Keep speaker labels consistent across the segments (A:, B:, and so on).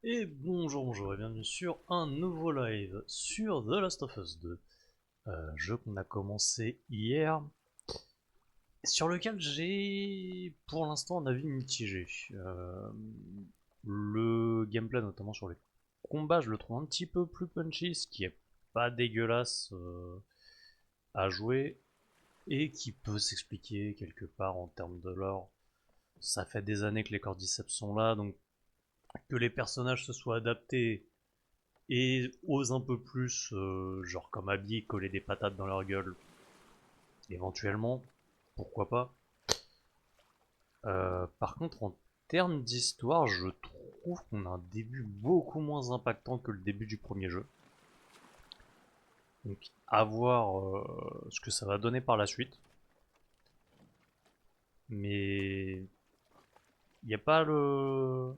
A: Et bonjour et bienvenue sur un nouveau live sur The Last of Us 2, jeu qu'on a commencé hier, sur lequel j'ai pour l'instant un avis mitigé. Le gameplay, notamment sur les combats, je le trouve un petit peu plus punchy, ce qui est pas dégueulasse à jouer, et qui peut s'expliquer quelque part en termes de lore. Ça fait des années que les Cordyceps sont là, donc que les personnages se soient adaptés et osent un peu plus, genre comme Abby, coller des patates dans leur gueule, éventuellement, pourquoi pas. Par contre, en termes d'histoire, je trouve qu'on a un début beaucoup moins impactant que le début du premier jeu. Donc, à voir ce que ça va donner par la suite. Mais il n'y a pas le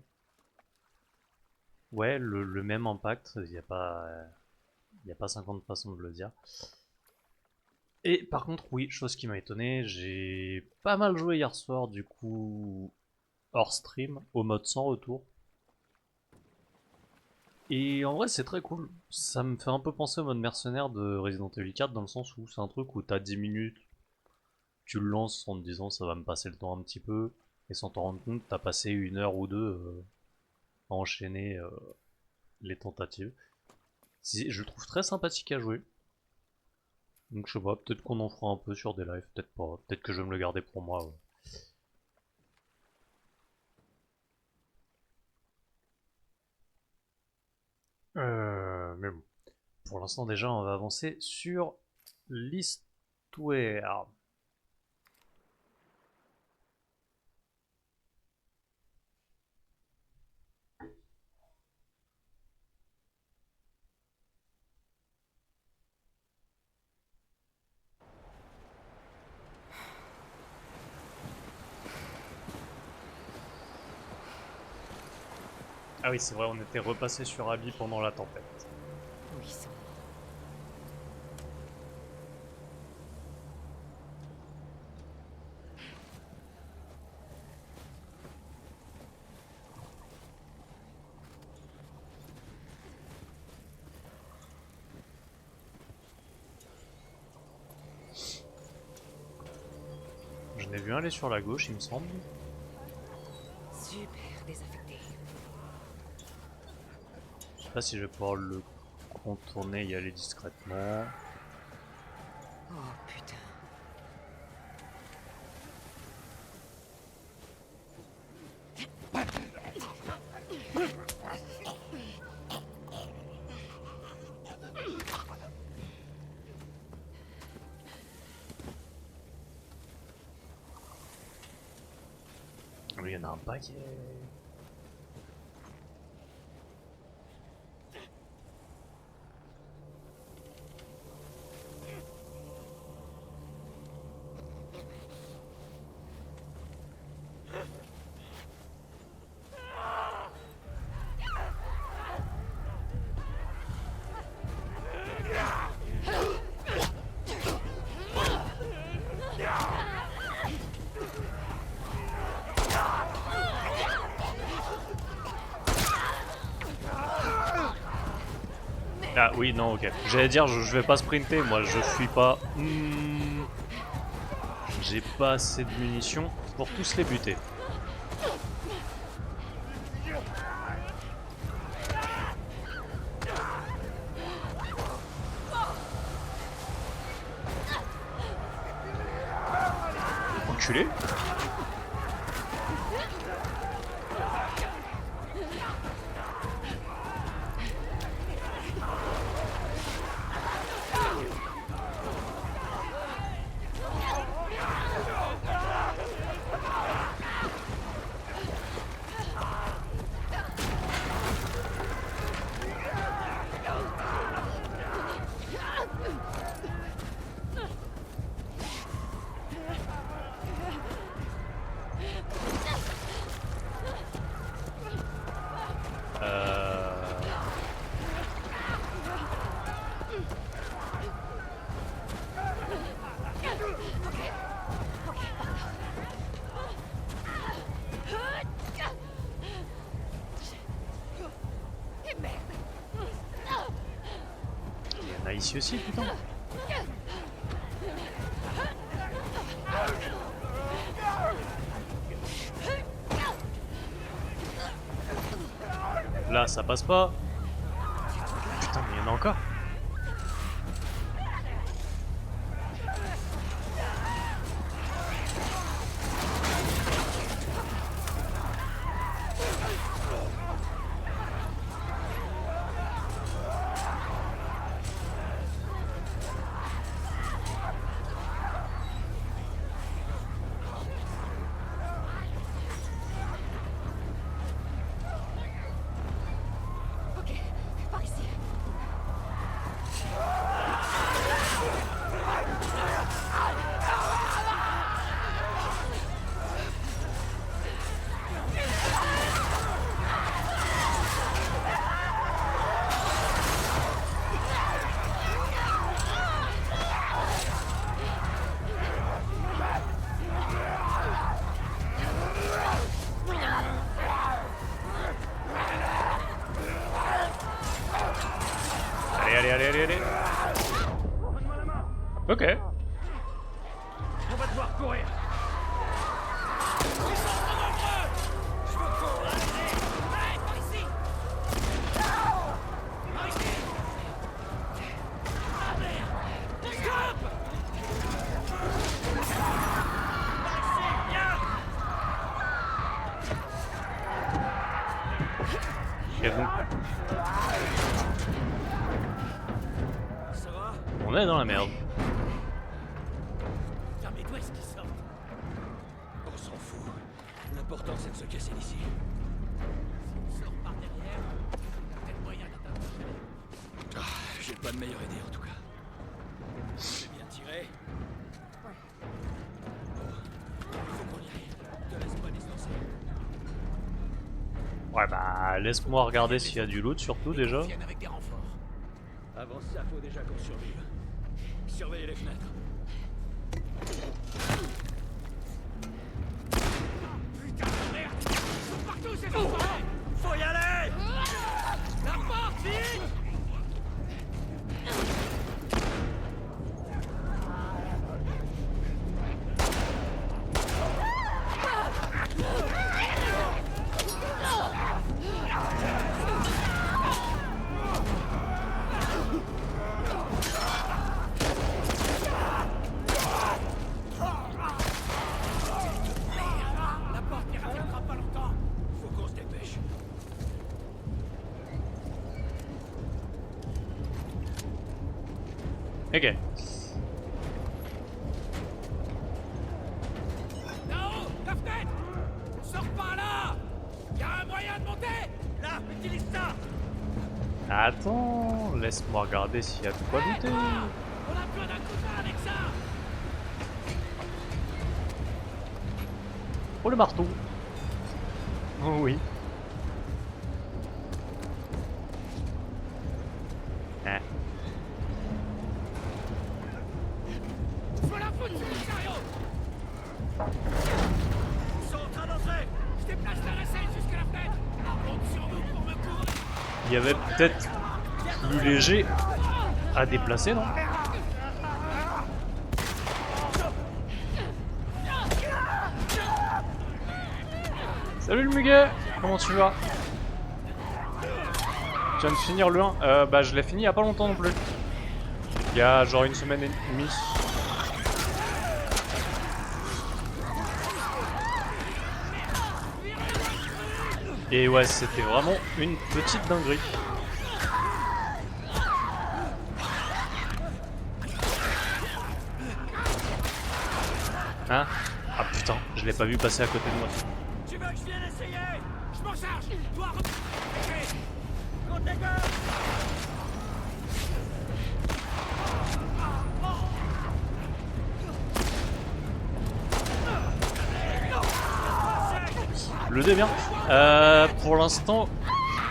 A: même impact. Il n'y a pas 50 façons de le dire. Et par contre, oui, chose qui m'a étonné, j'ai pas mal joué hier soir, du coup, hors stream, au mode sans retour. Et en vrai, c'est très cool. Ça me fait un peu penser au mode mercenaire de Resident Evil 4, dans le sens où c'est un truc où t'as 10 minutes, tu le lances en te disant ça va me passer le temps un petit peu, et sans t'en rendre compte, t'as passé 1 heure ou deux à enchaîner les tentatives. Je le trouve très sympathique à jouer. Donc je sais pas, peut-être qu'on en fera un peu sur des lives, peut-être pas. Peut-être que je vais me le garder pour moi. Ouais. Mais bon. Pour l'instant déjà on va avancer sur l'histoire. Ah oui c'est vrai, on était repassé sur Abby pendant la tempête.
B: Oui, sans
A: J'en ai vu un aller sur la gauche il me semble.
B: super désaffecté.
A: Je sais pas si je vais pouvoir le contourner et y aller discrètement.
B: Oh putain.
A: Oui, il y en a un paquet. Ah oui, non, ok. J'allais dire, je vais pas sprinter, moi je fuis pas. J'ai pas assez de munitions pour tous les buter. Enculé. ici aussi, putain. Là, ça passe pas. Putain, mais il y en a encore.
B: Ok, par ici.
A: Allez, allez, allez, allez, allez. Ok.
C: On va devoir courir. Ils sont trop nombreux. Je veux courir. Allez, par ici. Par ici. Ah merde. Stop. Par ici, viens.
A: Et donc,
C: Ça va?
A: on est dans la merde.
C: Putain, mais d'où est-ce qu'ils sortent? On s'en fout. L'important, c'est de se casser d'ici. Si on sort par derrière, on a peut-être moyen d'atteindre. Ah, j'ai pas de meilleure idée en tout cas. J'ai bien tiré.
B: Ouais.
C: Bon, il faut qu'on y aille. Te laisse pas distancer.
A: Ouais, bah, laisse-moi regarder s'il y a du loot, surtout déjà.
C: Viennent avec des renforts. Avant ça, faut déjà qu'on survive. Surveillez les fenêtres. Putain de merde! Ils sont partout ces enfoirés! Faut y aller! La porte, vite! La porte n'y retiendra pas longtemps. Faut qu'on se dépêche.
A: Ok.
C: Là-haut, la fenêtre! Sors par là! Y a un moyen de monter! Là, utilise ça!
A: Attends, laisse-moi regarder s'il y a de quoi looter.
C: On a besoin d'un coup de main avec ça!
A: Oh, le marteau. Oh oui. Hein.
C: Je veux la foutre sur le chariot! Ils sont en train d'entrer! Je déplace la nacelle jusqu'à la fenêtre! Monte sur nous pour me couvrir!
A: Il y avait peut-être plus léger à déplacer, non? Salut le muguet! Comment tu vas? Tu viens de finir le 1? Bah je l'ai fini il y a pas longtemps non plus. Il y a genre une semaine et demie. Et ouais, c'était vraiment une petite dinguerie. Hein? Ah putain, je l'ai pas vu passer à côté de moi.
C: Tu veux que je vienne essayer? Je m'en charge! Toi, compte les gueules!
A: Le dé bien. Pour l'instant,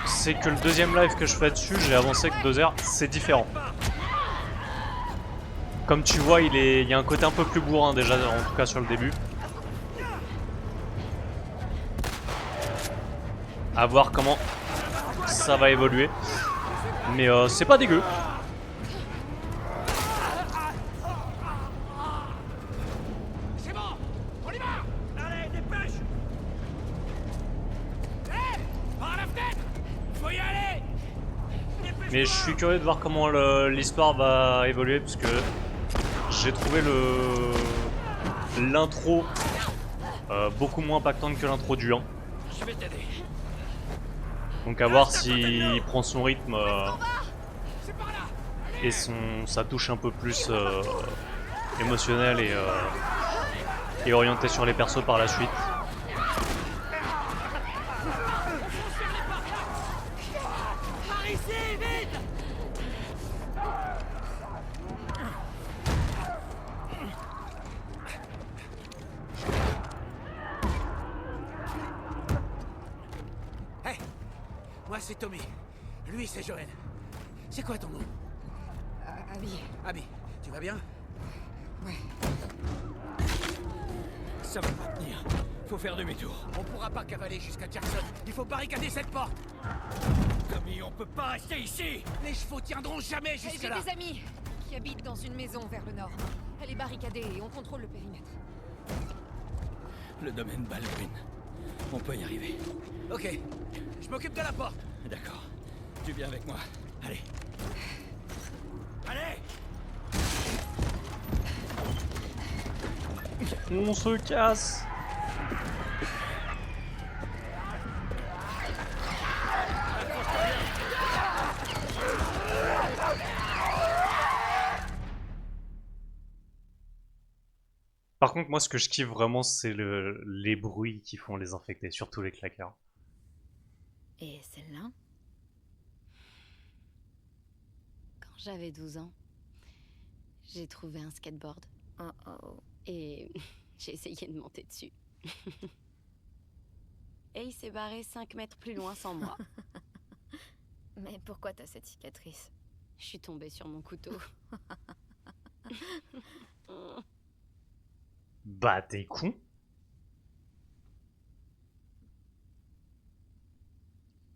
A: c'est que le deuxième live que je fais dessus, j'ai avancé que 2 heures, c'est différent. Comme tu vois, il y a un côté un peu plus bourrin déjà, en tout cas sur le début. À voir comment ça va évoluer. Mais c'est pas dégueu. Mais je suis curieux de voir comment l'histoire va évoluer, parce que j'ai trouvé l'intro beaucoup moins impactante que l'intro du 1.
C: Je vais t'aider.
A: Donc à voir s'il prend son rythme
C: C'est par là.
A: et sa touche un peu plus émotionnelle et orientée sur les persos par la suite.
C: Par ici, vite. Hey, moi c'est Tommy. Lui c'est Joël. C'est quoi ton nom?
B: Abby.
C: Abby, tu vas bien?
B: Ouais.
C: Ça va pas tenir. Faut faire demi-tour. On pourra pas cavaler jusqu'à Jackson. Il faut barricader cette porte. Tommy, on peut pas rester ici. Les chevaux tiendront jamais
B: J'ai
C: jusque-là.
B: des amis qui habitent dans une maison vers le nord. Elle est barricadée et on contrôle le périmètre.
C: Le domaine Baldwin. On peut y arriver. Ok. Je m'occupe de la porte. D'accord. Tu viens avec moi. Allez. Allez!
A: On se casse. Par contre, moi, ce que je kiffe vraiment, c'est les bruits qui font les infectés, surtout les claqueurs.
D: Et celle-là? Quand j'avais 12 ans, j'ai trouvé un skateboard. Oh oh. Et j'ai essayé de monter dessus. Et il s'est barré 5 mètres plus loin sans moi.
B: Mais pourquoi t'as cette cicatrice?
D: Je suis tombée sur mon couteau.
A: Bah, t'es con.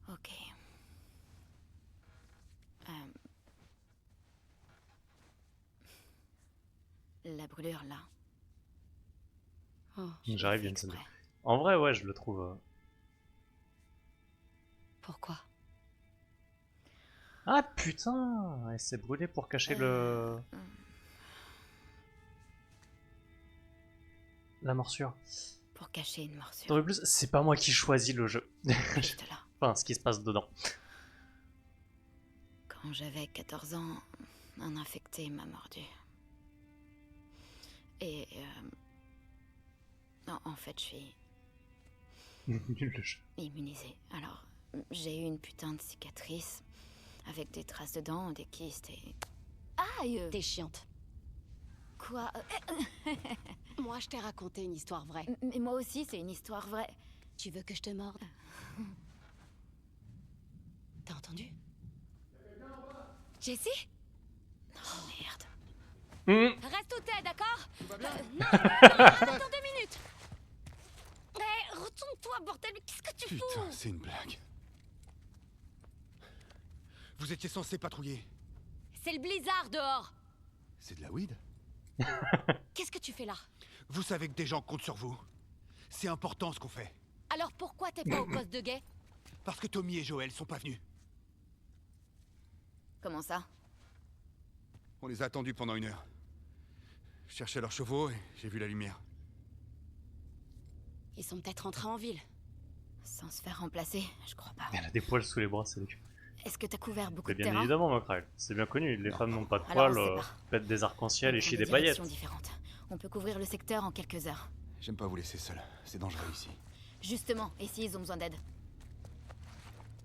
D: Ok. La brûlure là. Oh, je
A: J'arrive,
D: l'ai
A: il y a
D: fait
A: une scène.
D: exprès.
A: En vrai, ouais, je le trouve.
D: Pourquoi?
A: Ah putain, elle s'est brûlée pour cacher la morsure.
D: Pour cacher une morsure.
A: D'autant plus, c'est pas moi qui choisis le jeu.
D: Juste là.
A: Enfin, ce qui se passe dedans.
D: Quand j'avais 14 ans, un infecté m'a mordu. Et non, en fait, je suis
A: Nul le jeu.
D: immunisée. Alors, j'ai eu une putain de cicatrice avec des traces de dents, des kystes et...
B: Aïe!
D: T'es chiante.
B: Quoi?
D: Moi, je t'ai raconté une histoire vraie.
B: Mais moi aussi, c'est une histoire vraie.
D: Tu veux que je te morde? T'as entendu?
B: Jessie?
D: Oh merde.
B: Reste où t'es, d'accord? Non, attends 2 minutes! Hé, retourne-toi, bordel, mais qu'est-ce que tu fous?
E: Putain, c'est une blague. Vous étiez censé patrouiller.
B: C'est le blizzard dehors!
E: C'est de la weed?
B: Qu'est-ce que tu fais là?
E: Vous savez que des gens comptent sur vous. C'est important ce qu'on fait.
B: Alors pourquoi t'es pas au poste de guet?
E: Parce que Tommy et Joël sont pas venus.
B: Comment ça?
E: On les a attendus pendant 1 heure. Je cherchais leurs chevaux et j'ai vu la lumière.
D: Ils sont peut-être rentrés en ville.
B: Sans se faire remplacer, je crois pas.
A: Elle a des poils sous les bras, c'est dégueu.
B: Est-ce que t'as couvert beaucoup
A: Mais
B: de
A: bien
B: terrain?
A: évidemment, Macrael. C'est bien connu, les femmes n'ont pas de
B: Alors,
A: poils,
B: on se sépare.
A: pètent des arcs-en-ciel et
B: On prend
A: chient
B: des
A: des paillettes.
B: directions différentes. On peut couvrir le secteur en quelques heures.
E: J'aime pas vous laisser seul. C'est dangereux ici.
B: Justement, et s'ils ont besoin d'aide?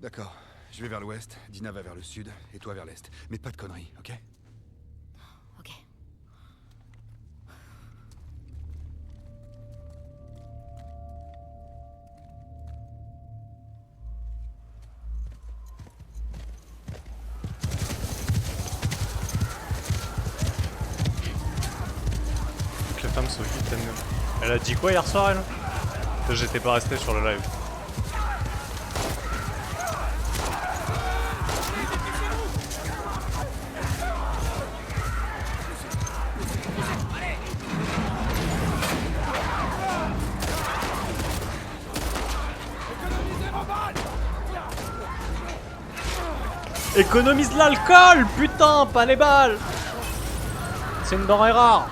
E: D'accord. Je vais vers l'ouest, Dina va vers le sud et toi vers l'est. Mais pas de conneries, ok?
B: Ok.
A: Donc la femme s'occupe d'elle. Elle a dit quoi hier soir, elle? J'étais pas resté sur le live. Économise l'alcool, putain, pas les balles. C'est une denrée rare.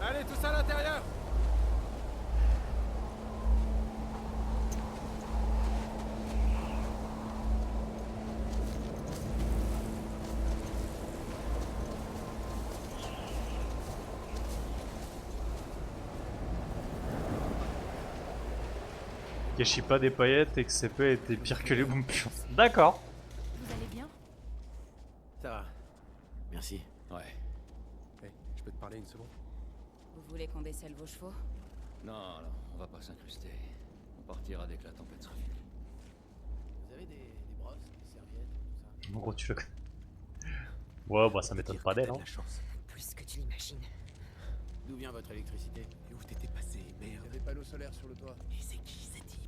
C: Allez, tous à l'intérieur.
A: Gâchis pas des paillettes et que CP était pire que les boumpions. D'accord.
B: Vous allez bien?
C: Ça va. Merci. Ouais.
F: Hey, je peux te parler une seconde?
D: Vous voulez qu'on décèle vos chevaux?
C: Non, non, on va pas s'incruster. On partira dès que la tempête sera finie. Vous avez des brosses, des serviettes, tout ça?
A: En gros, tu le connais. Ouais, bah ça m'étonne pas d'elle, hein.
C: La chance.
D: Plus que tu l'imagines.
C: D'où vient votre électricité?
F: Et où t'étais passé, merde?
C: Il y a des panneaux solaires sur le toit.
F: Et c'est qui ce type?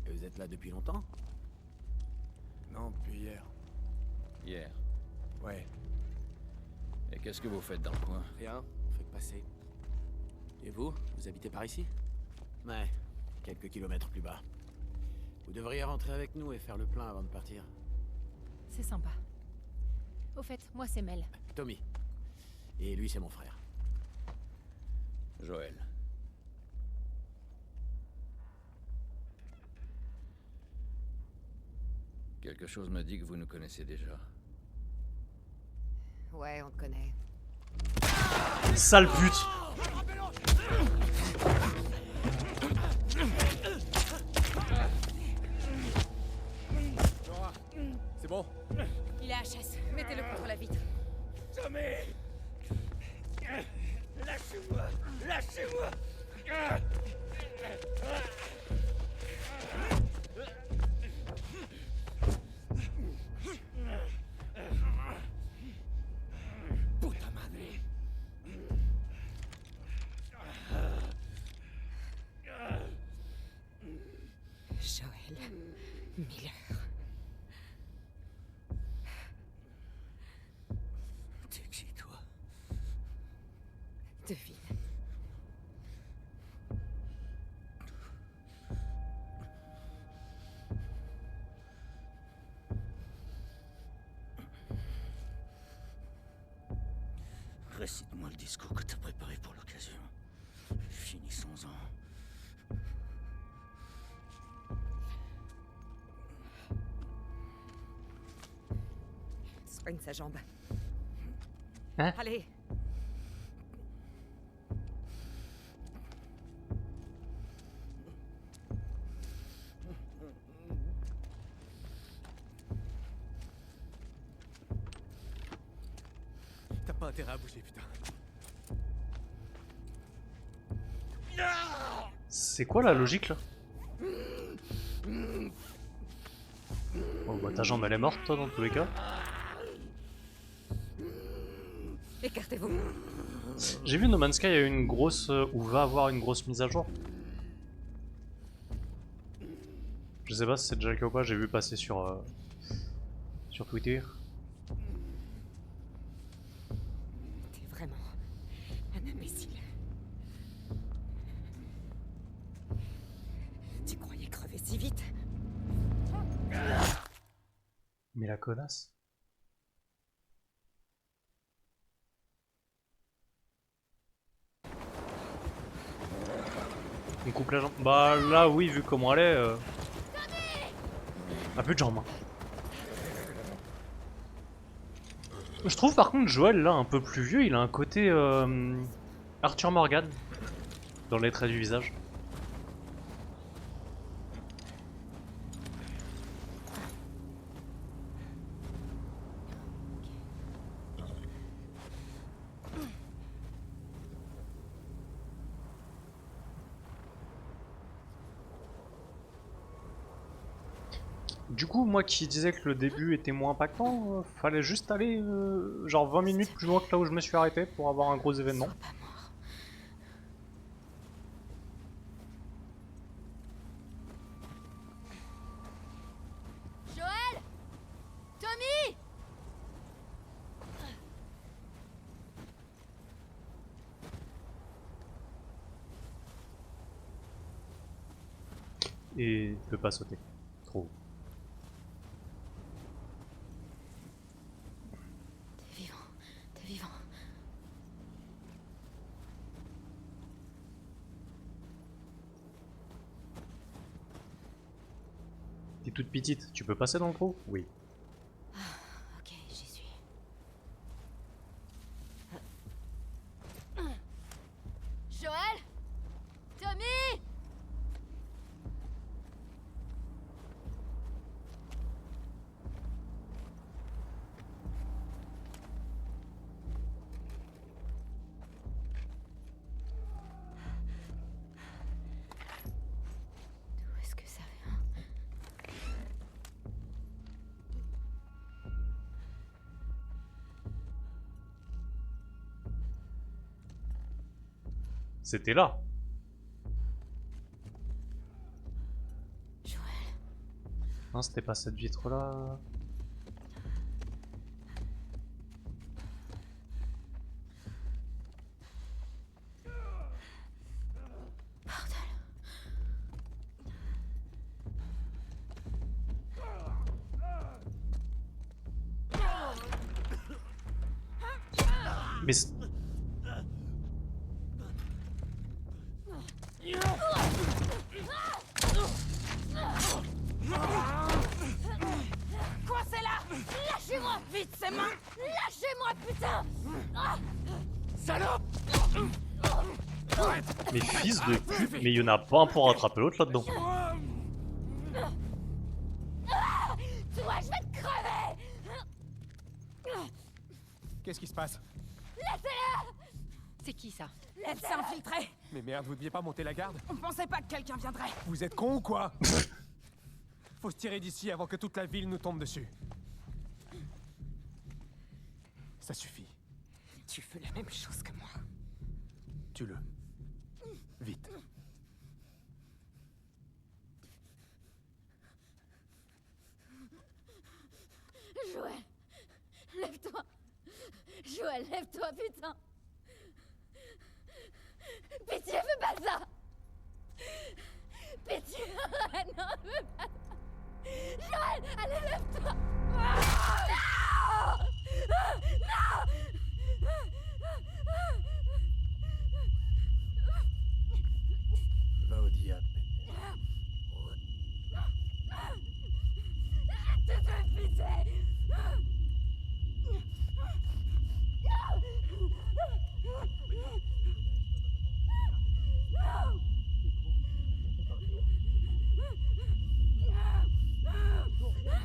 C: Et vous êtes là depuis longtemps?
F: Non, depuis hier.
C: Hier.
F: Ouais,
C: Et qu'est-ce que vous faites dans le coin?
F: rien, on fait que passer. Et vous? Vous habitez par ici?
C: Ouais, quelques kilomètres plus bas. Vous devriez rentrer avec nous et faire le plein avant de partir.
B: C'est sympa. Au fait, moi c'est Mel.
C: Tommy. Et lui, c'est mon frère. Joël. Quelque chose me dit que vous nous connaissez déjà.
D: Ouais, on te connaît.
A: Sale pute.
F: Laura, c'est bon?
B: Il est HS. Mettez-le contre la vitre.
C: Tommy! Lâchez-moi! Lâchez-moi!
F: Puta madre!
D: Joël Miller.
F: T'es qui, toi?
D: Devine.
F: Récite-moi le discours que t'as préparé pour l'occasion. Finissons-en.
G: Soigne sa jambe.
A: Hein?
G: Allez.
F: T'as pas intérêt à bouger, putain.
A: C'est quoi la logique là? Oh bah ta jambe elle est morte toi dans tous les cas.
G: Écartez-vous.
A: J'ai vu No Man's Sky a eu une grosse ou va avoir une grosse mise à jour. Je sais pas si c'est déjà le cas ou pas, j'ai vu passer sur Twitter.
G: T'es vraiment un imbécile. Tu croyais crever si vite?
A: Mais la connasse. On coupe la jambe. Bah là oui vu comment elle est. Ah plus de jambes. Hein. Je trouve par contre Joël là un peu plus vieux, il a un côté Arthur Morgan dans les traits du visage. Du coup, moi qui disais que le début était moins impactant, fallait juste aller genre 20 minutes plus loin que là où je me suis arrêté pour avoir un gros événement.
D: Sois pas mort.
B: Joël! Tommy!
A: et peut pas sauter. Trop.
D: T'es vivant, t'es vivant.
A: T'es toute petite, tu peux passer dans le trou? Oui.
D: Ok, j'y suis.
B: Joël? Tommy?
D: D'où est-ce que ça vient?
A: C'était là.
D: Joël,
A: Non, c'était pas cette vitre là.
D: bordel.
A: Mais c-
B: Coincez là! Lâchez-moi! Vite, ses mains! Lâchez-moi, putain!
C: Salope!
A: mais fils de pute, mais il y en a pas un pour rattraper l'autre là-dedans.
B: Toi, je vais te crever!
H: Qu'est-ce qui se passe?
G: C'est qui ça?
I: Elle s'est infiltrée.
H: Mais merde, vous deviez pas monter la garde?
I: On pensait pas que quelqu'un viendrait.
H: Vous êtes con ou quoi? Faut se tirer d'ici avant que toute la ville nous tombe dessus. Ça suffit.
G: Tu fais la même chose que moi.
H: Tue-le. Vite.
B: Joël! Lève-toi! Joël, lève-toi, putain! Pitié, fais pas ça! Pitié! Non, fais pas ça! Joël, allez, lève-toi! Non!
C: Va au diable.
B: Je te fais pitié!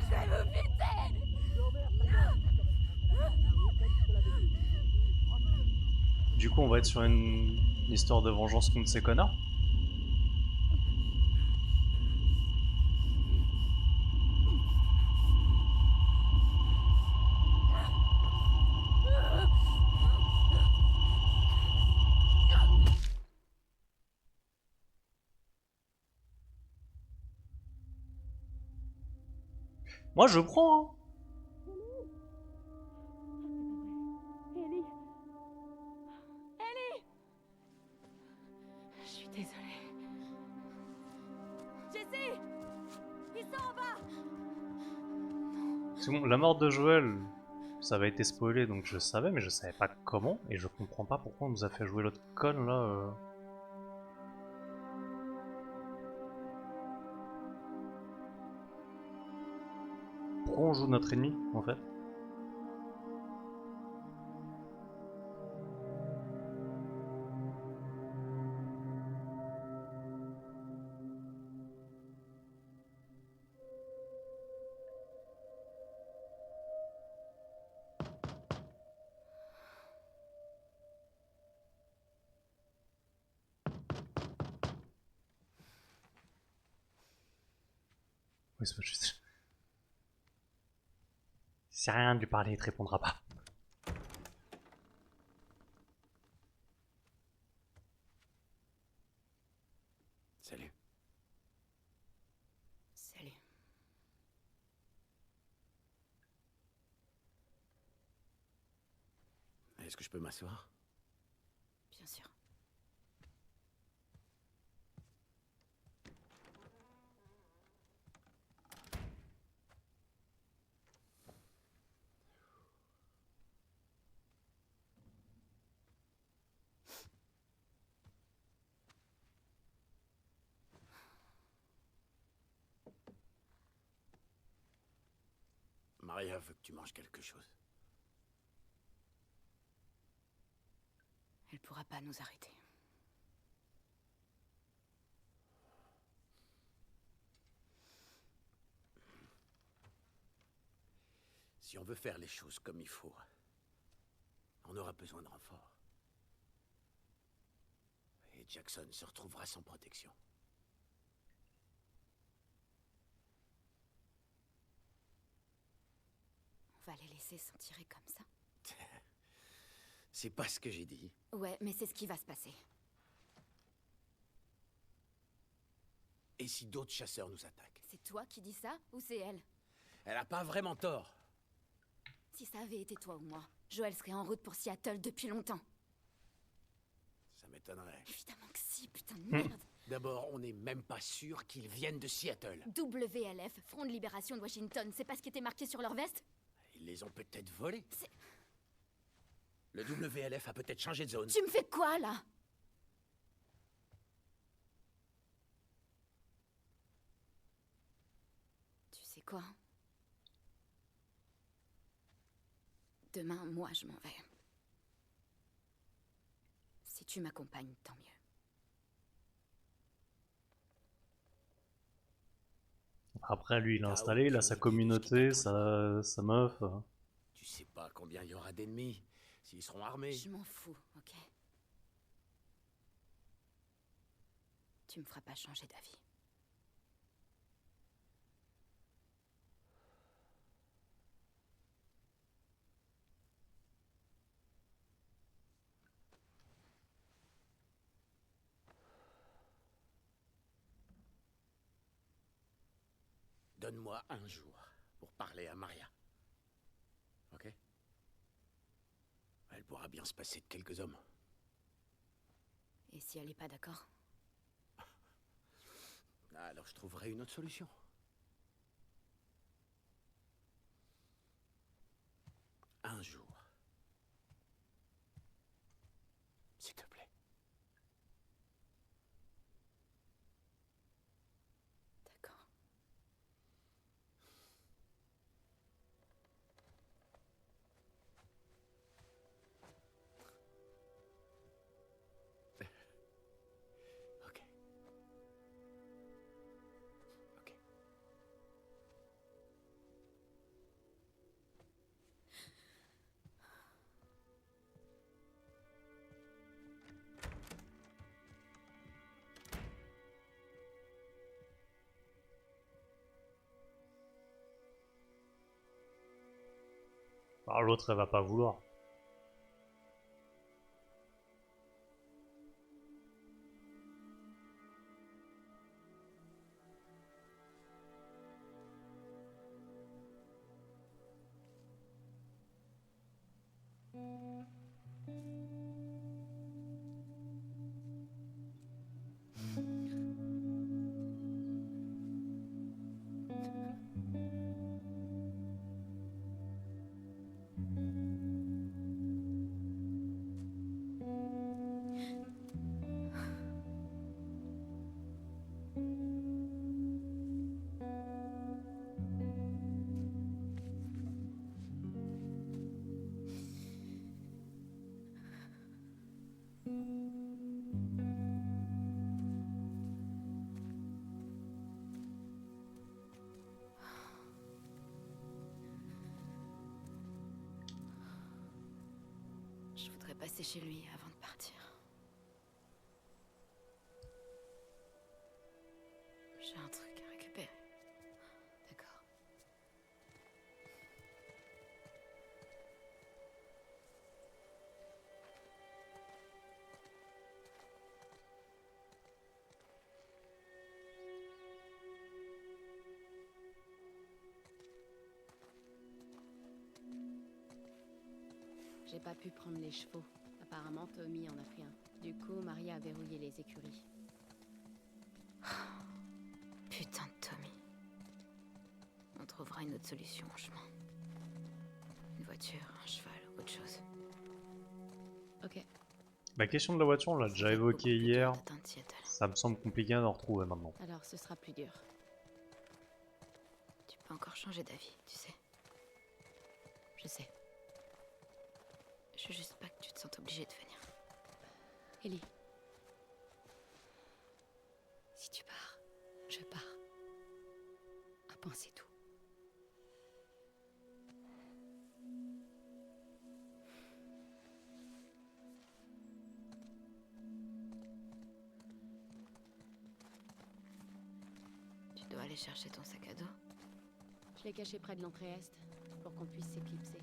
B: Je vais vous buter!
A: Du coup, on va être sur une histoire de vengeance contre ces connards. Moi, je prends, hein.
D: Je suis désolée.
B: Jessie! Ils sont en bas!
A: C'est bon, la mort de Joël, ça avait été spoilé, donc je savais, mais je savais pas comment, et je comprends pas pourquoi on nous a fait jouer l'autre conne là. Pourquoi on joue notre ennemi en fait? Oui, c'est pas juste. Si rien de lui parler, il te répondra pas.
C: Salut.
D: Salut.
C: Est-ce que je peux m'asseoir?
D: Bien sûr.
C: Maria veut que tu manges quelque chose.
G: Elle pourra pas nous arrêter.
C: Si on veut faire les choses comme il faut, on aura besoin de renforts. Et Jackson se retrouvera sans protection.
G: On va les laisser s'en tirer comme ça.
C: C'est pas ce que j'ai dit.
G: Ouais, mais c'est ce qui va se passer.
C: Et si d'autres chasseurs nous attaquent?
G: C'est toi qui dis ça ou c'est elle?
C: Elle a pas vraiment tort.
G: Si ça avait été toi ou moi, Joël serait en route pour Seattle depuis longtemps.
C: Ça m'étonnerait.
G: Évidemment que si, putain de merde.
C: D'abord, on n'est même pas sûr qu'ils viennent de Seattle.
G: WLF, Front de Libération de Washington, c'est pas ce qui était marqué sur leur veste?
C: Ils les ont peut-être volés.
G: C'est-
C: Le WLF a peut-être changé de zone.
G: Tu me fais quoi, là? Tu sais quoi? Demain, moi, je m'en vais. Si tu m'accompagnes, tant mieux.
A: Après, lui, il a
C: T'as
A: installé, il a
C: aucune
A: sa
C: idée de ce
A: communauté,
C: qui t'attend.
A: sa meuf.
C: Tu sais pas combien il y aura d'ennemis, s'ils seront armés.
G: Je m'en fous, ok? Tu me feras pas changer d'avis.
C: Donne-moi un jour pour parler à Maria. Ok? Elle pourra bien se passer de quelques hommes.
G: Et si elle est pas d'accord?
C: Alors je trouverai une autre solution. Un jour. S'il te plaît.
G: D'accord.
C: Ok. Ok.
A: Alors, l'autre, elle va pas vouloir.
G: Je voudrais passer chez lui avant de partir. J'ai un truc à récupérer. D'accord.
D: J'ai pas pu prendre les chevaux. Apparemment, Tommy en a pris un. Du coup, Maria a verrouillé les écuries.
G: Putain de Tommy. On trouvera une autre solution en chemin. Une voiture, un cheval, autre chose.
D: Ok.
A: La question de la voiture, on l'a déjà
G: Ça va être beaucoup
A: évoquée
G: plus dur
A: hier.
G: d'atteindre Seattle.
A: Ça me semble compliqué d'en retrouver maintenant.
D: Alors, ce sera plus dur.
G: Tu peux encore changer d'avis, tu sais. Je sais. Je veux juste pas que tu te sentes obligée de venir.
D: Ellie. Si tu pars, je pars. Un point, c'est tout.
G: Tu dois aller chercher ton sac à dos.
D: Je l'ai caché près de l'entrée est, pour qu'on puisse s'éclipser.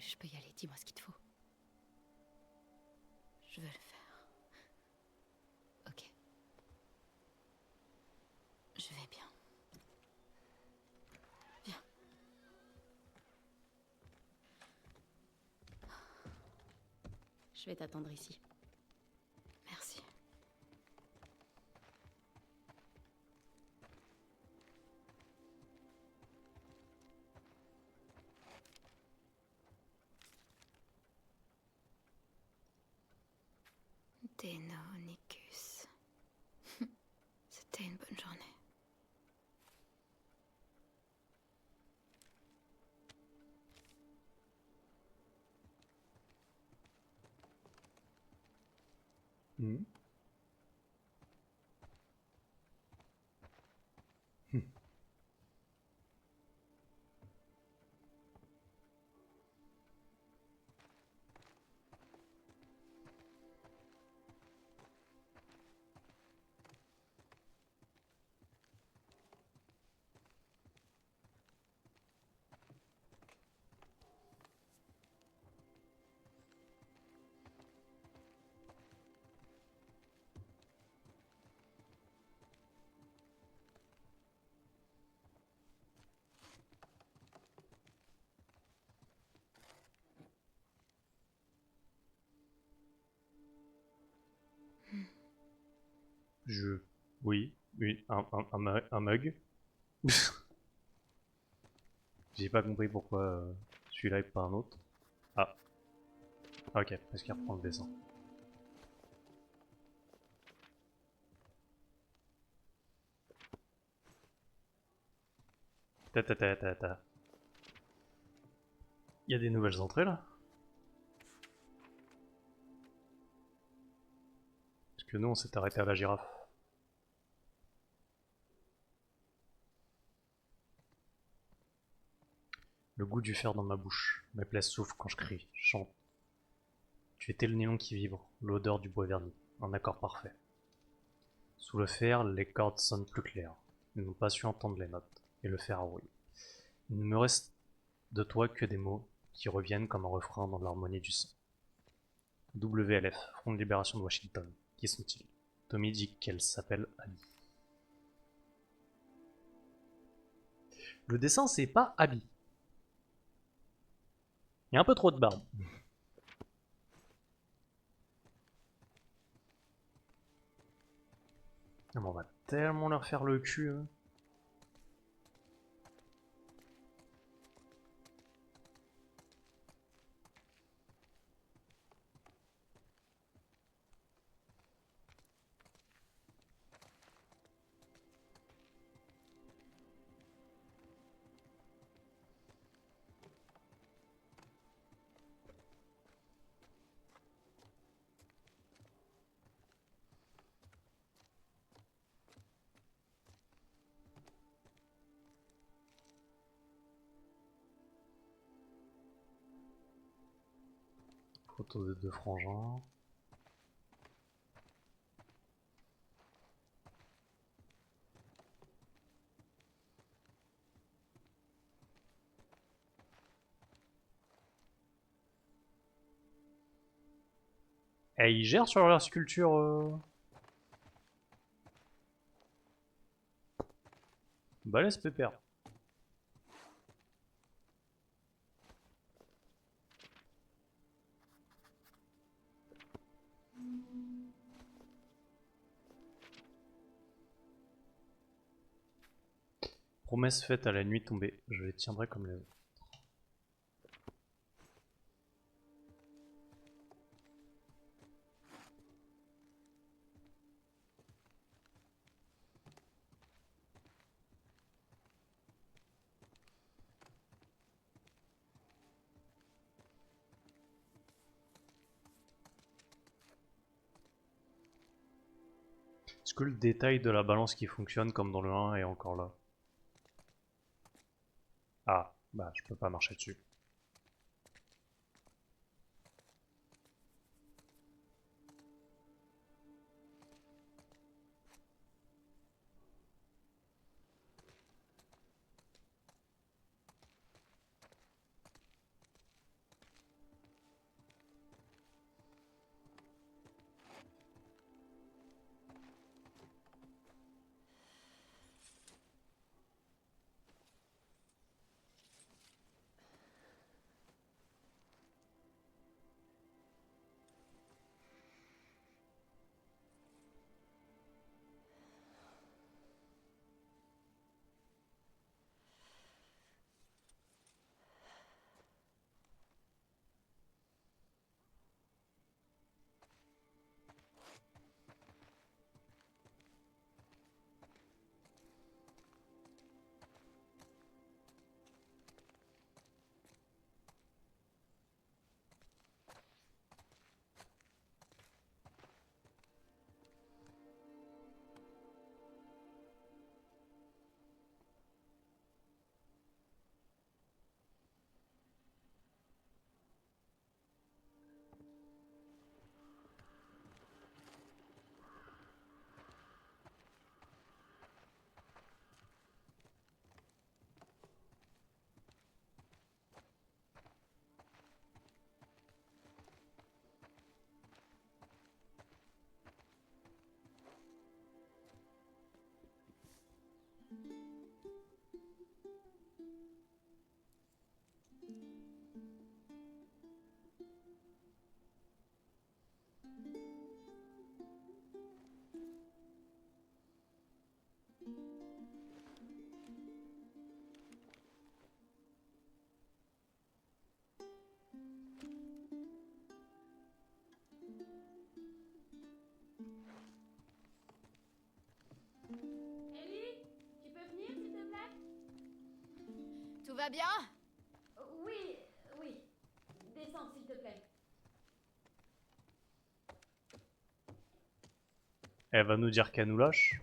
D: Je peux y aller, dis-moi ce qu'il te faut.
G: Je veux le faire.
D: Ok.
G: Je vais bien. Viens.
D: Je vais t'attendre ici.
G: Merci. Deinonychus. C'était une bonne journée.
A: Hmm. Oui, oui, un mug. J'ai pas compris pourquoi celui-là et pas un autre. Ah, ok, parce qu'il reprend le dessin. Ta. Il y a des nouvelles entrées là? Parce que nous on s'est arrêté à la girafe. Le goût du fer dans ma bouche. Mes plaies souffrent quand je crie, chante. Tu étais le néon qui vibre, l'odeur du bois verni. Un accord parfait. Sous le fer, les cordes sonnent plus claires. Ils n'ont pas su entendre les notes, et le fer a rouillé. Il ne me reste de toi que des mots qui reviennent comme un refrain dans l'harmonie du son. WLF, Front de Libération de Washington. Qui sont-ils? Tommy dit qu'elle s'appelle Abby. Le dessin, c'est pas Abby. Il y a un peu trop de barbe. On va tellement leur faire le cul. Hein. Photo de deux frangins. Et ils gèrent sur leur sculpture. Balèze pépère. Promesse faite à la nuit tombée, je les tiendrai comme les autres. Est-ce que le détail de la balance qui fonctionne comme dans le 1 est encore là? Ah, bah je peux pas marcher dessus.
D: Tout va bien?
B: Oui, oui. Descends, s'il te plaît.
A: Elle va nous dire qu'elle nous lâche.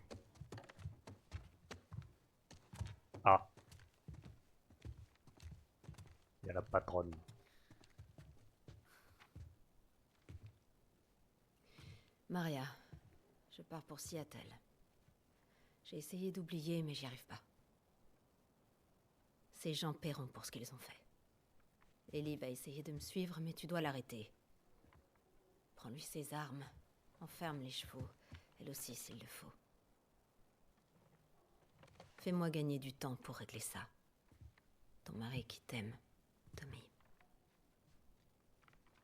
A: Ah. Il y a la patronne.
G: Maria, je pars pour Seattle. J'ai essayé d'oublier, mais j'y arrive pas. Ces gens paieront pour ce qu'ils ont fait. Ellie va essayer de me suivre, mais tu dois l'arrêter. Prends-lui ses armes, enferme les chevaux, elle aussi s'il le faut. Fais-moi gagner du temps pour régler ça. Ton mari qui t'aime, Tommy.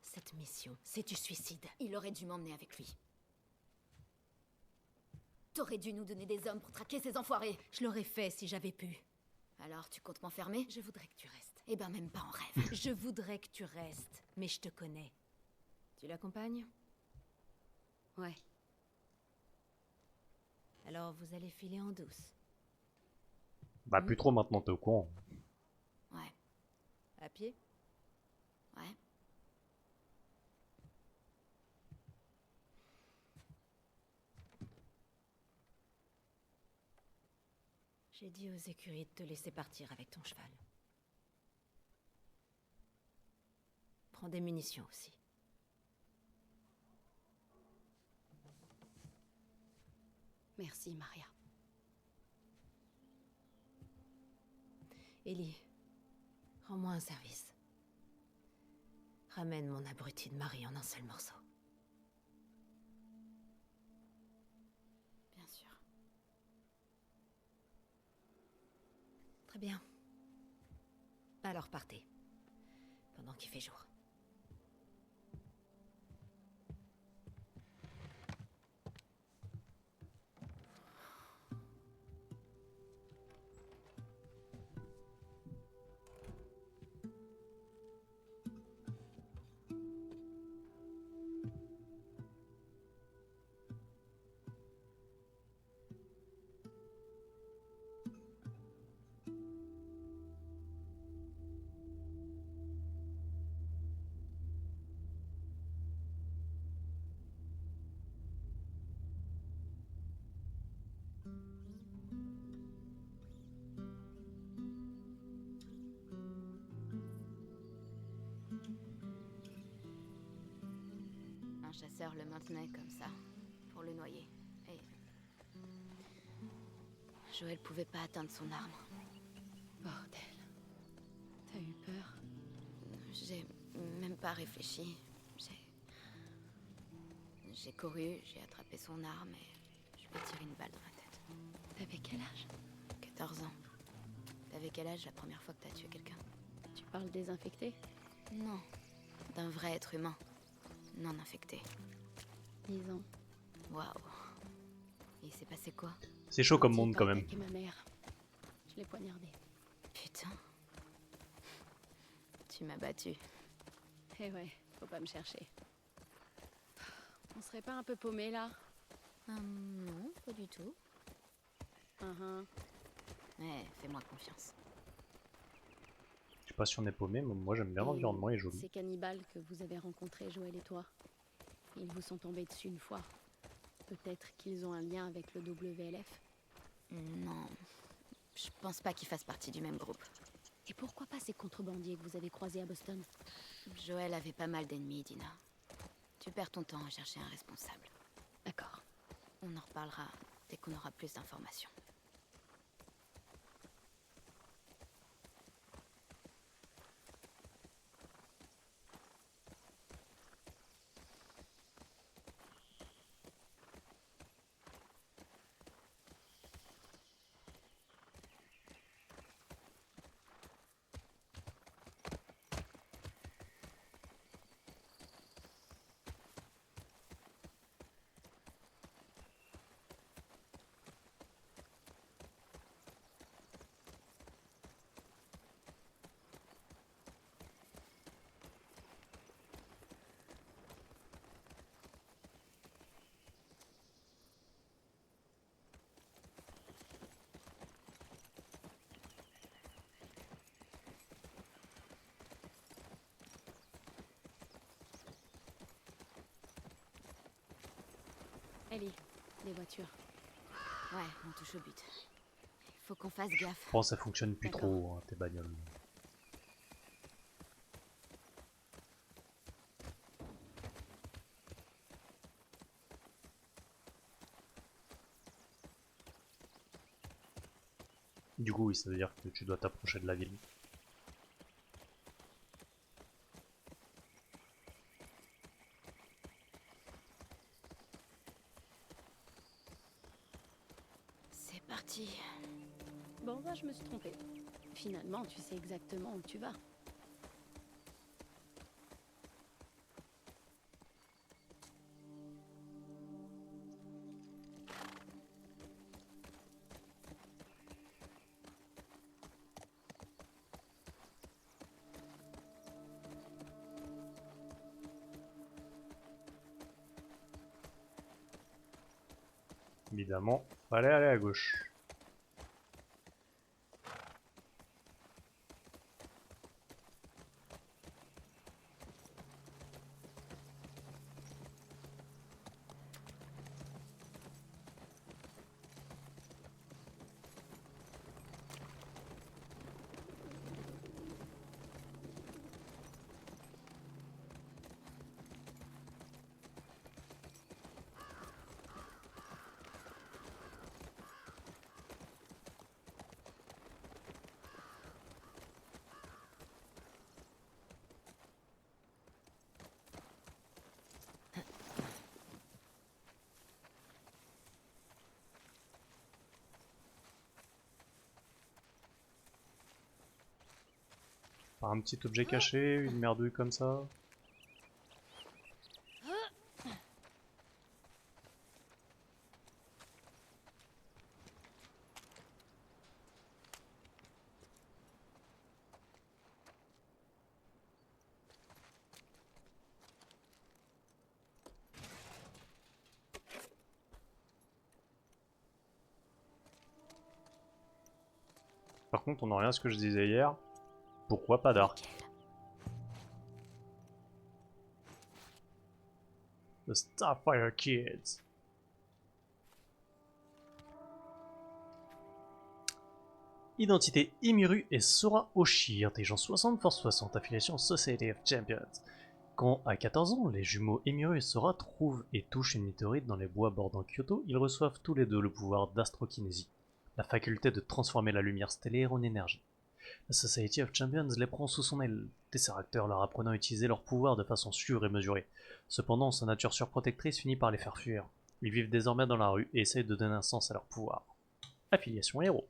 G: Cette mission, c'est du suicide.
D: Il aurait dû m'emmener avec lui. T'aurais dû nous donner des hommes pour traquer ces enfoirés.
G: Je l'aurais fait si j'avais pu.
D: Alors, tu comptes m'enfermer?
G: Je voudrais que tu restes.
D: Eh ben, même pas en rêve.
G: Je voudrais que tu restes, mais je te connais. Tu l'accompagnes?
D: Ouais.
G: Alors vous allez filer en douce.
A: Bah plus trop maintenant, t'es au courant.
D: Ouais.
G: À pied?
D: Ouais.
G: J'ai dit aux écuries de te laisser partir avec ton cheval. Prends des munitions aussi.
D: Merci, Maria.
G: Ellie, rends-moi un service. Ramène mon abruti de mari en un seul morceau. Très bien. Alors partez. Pendant qu'il fait jour.
D: Un chasseur le maintenait comme ça, pour le noyer. Et... Joël pouvait pas atteindre son arme. Bordel. T'as eu peur? J'ai même pas réfléchi. J'ai couru, j'ai attrapé son arme et je lui ai tiré une balle dans la tête. T'avais quel âge? 14 ans. T'avais quel âge la première fois que t'as tué quelqu'un? Tu parles des infectés? Non, d'un vrai être humain. Non infecté. 10 ans. Waouh. Il s'est passé quoi?
A: C'est chaud comme monde quand même.
D: Ma mère. Je l'ai poignardé. Putain. Tu m'as battu. Eh ouais, faut pas me chercher. On serait pas un peu paumé là? Non, pas du tout. Ouais, fais-moi confiance.
A: Je sais pas si on est paumé, mais moi j'aime bien l'environnement, il est joli.
D: Ces cannibales que vous avez rencontrés, Joël et toi, ils vous sont tombés dessus une fois. Peut-être qu'ils ont un lien avec le WLF? Non, je pense pas qu'ils fassent partie du même groupe. Et pourquoi pas ces contrebandiers que vous avez croisés à Boston? Joël avait pas mal d'ennemis, Dina. Tu perds ton temps à chercher un responsable. D'accord. On en reparlera dès qu'on aura plus d'informations. Ellie, les voitures. Ouais, on touche au but. Faut qu'on fasse gaffe.
A: Je pense que ça fonctionne plus trop, hein, tes bagnoles. Du coup, oui, ça veut dire que tu dois t'approcher de la ville.
D: C'est parti. Bon, bah, je me suis trompée. Finalement, tu sais exactement où tu vas.
A: Évidemment, fallait aller à gauche. Par un petit objet caché, une merdouille comme ça. Par contre, on en revient à ce que je disais hier. Pourquoi pas d'arc? The Starfire Kids. Identité Emiru et Sora Oshi, intelligence 60, force 60, affiliation Society of Champions. Quand, à 14 ans, les jumeaux Emiru et Sora trouvent et touchent une météorite dans les bois bordant Kyoto, ils reçoivent tous les deux le pouvoir d'astrokinésie, la faculté de transformer la lumière stellaire en énergie. La Society of Champions les prend sous son aile, Tesseract leur apprenant à utiliser leur pouvoir de façon sûre et mesurée. Cependant, sa nature surprotectrice finit par les faire fuir. Ils vivent désormais dans la rue et essayent de donner un sens à leur pouvoir. Affiliation héros.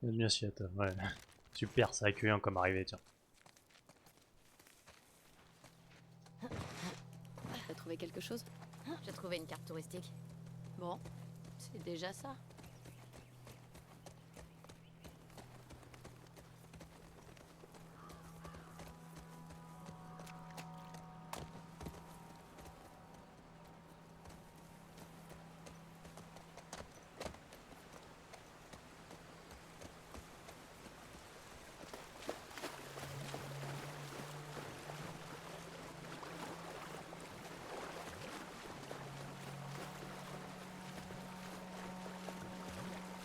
A: Une assiette, ouais. Super, ça accueillant comme arrivé, tiens.
D: T'as trouvé quelque chose?
G: J'ai trouvé une carte touristique.
D: Bon, c'est déjà ça.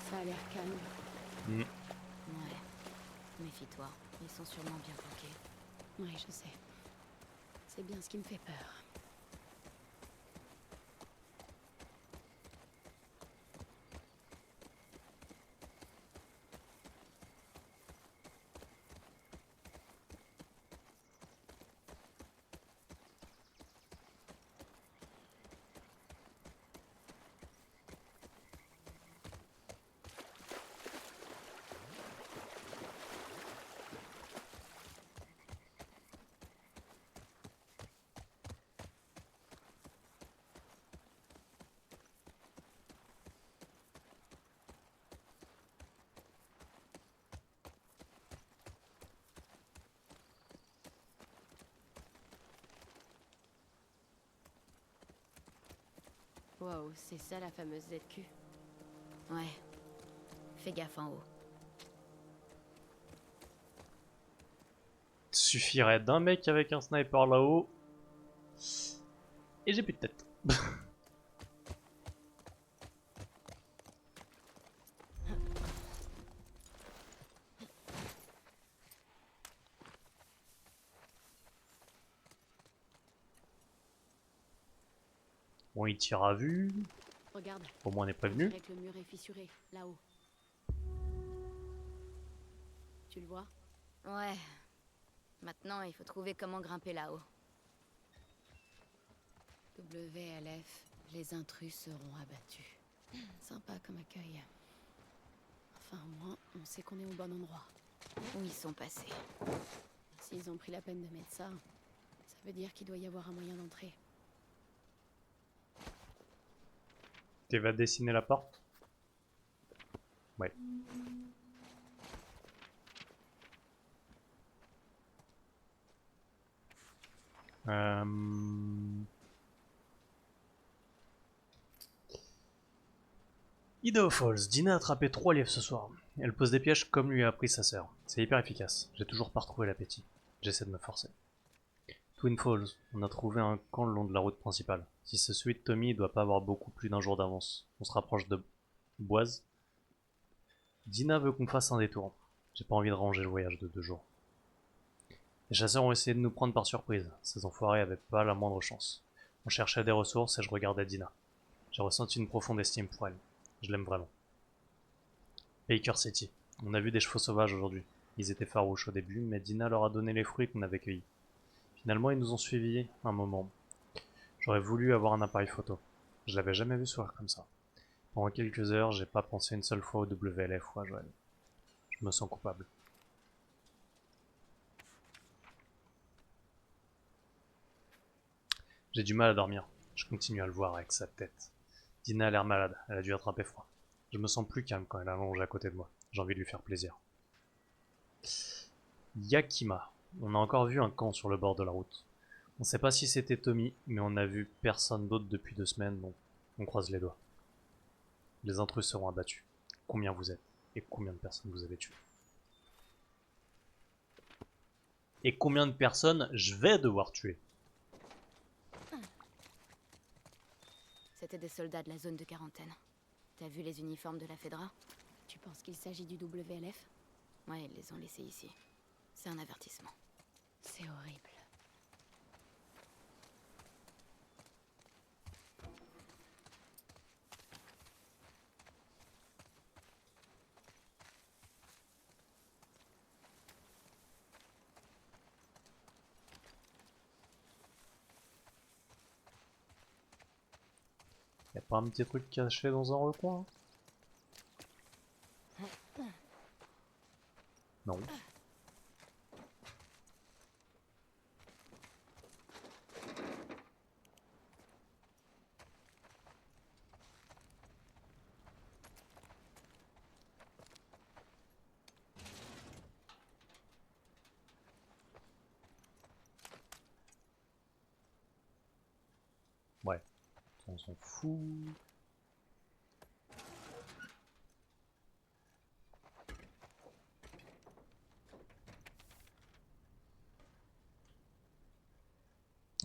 D: Ça a l'air calme.
G: Ouais. Méfie-toi. Ils sont sûrement bien planqués.
D: Oui, je sais. C'est bien ce qui me fait peur. Wow, c'est ça la fameuse ZQ.
G: Ouais. Fais gaffe en haut.
A: Suffirait d'un mec avec un sniper là-haut. Et j'ai plus de tête. Bon, il tire à vue.
D: Regarde.
A: Au moins on est
D: On
A: prévenu.
D: dirait que le mur est fissuré, là-haut. Tu le vois?
G: Ouais. Maintenant, il faut trouver comment grimper là-haut.
D: WLF, les intrus seront abattus. Sympa comme accueil. Enfin, au moins, on sait qu'on est au bon endroit.
G: Où ils sont passés.
D: S'ils ont pris la peine de mettre ça, ça veut dire qu'il doit y avoir un moyen d'entrer.
A: Tu vas dessiner la porte? Ouais. Idaho Falls. Dina a attrapé 3 lièvres ce soir. Elle pose des pièges comme lui a appris sa sœur. C'est hyper efficace. J'ai toujours pas retrouvé l'appétit. J'essaie de me forcer. Twin Falls. On a trouvé un camp le long de la route principale. Si c'est celui de Tommy, il doit pas avoir beaucoup plus d'un jour d'avance. On se rapproche de Boise. Dina veut qu'on fasse un détour. J'ai pas envie de ranger le voyage de 2 jours. Les chasseurs ont essayé de nous prendre par surprise. Ces enfoirés avaient pas la moindre chance. On cherchait des ressources et je regardais Dina. J'ai ressenti une profonde estime pour elle. Je l'aime vraiment. Baker City. On a vu des chevaux sauvages aujourd'hui. Ils étaient farouches au début, mais Dina leur a donné les fruits qu'on avait cueillis. Finalement, ils nous ont suivis un moment. J'aurais voulu avoir un appareil photo. Je l'avais jamais vu sourire comme ça. Pendant quelques heures, j'ai pas pensé une seule fois au WLF ou à Joël. Je me sens coupable. J'ai du mal à dormir. Je continue à le voir avec sa tête. Dina a l'air malade, elle a dû attraper froid. Je me sens plus calme quand elle allonge à côté de moi. J'ai envie de lui faire plaisir. Yakima. On a encore vu un camp sur le bord de la route. On sait pas si c'était Tommy, mais on n'a vu personne d'autre depuis 2 semaines, donc on croise les doigts. Les intrus seront abattus. Combien vous êtes? Et combien de personnes vous avez tuées? Et combien de personnes je vais devoir tuer?
D: C'était des soldats de la zone de quarantaine. T'as vu les uniformes de la Fedra? Tu penses qu'il s'agit du WLF? Ouais, ils les ont laissés ici. C'est un avertissement. C'est horrible.
A: Y'a pas un petit truc caché dans un recoin? Non. Ouais, on s'en fout.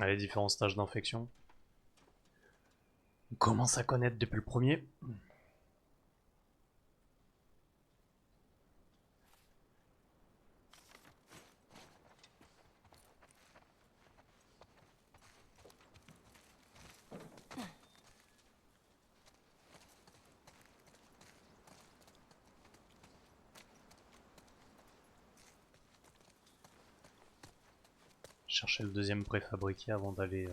A: Allez, différents stages d'infection. On commence à connaître depuis le premier. Chercher le deuxième préfabriqué avant d'aller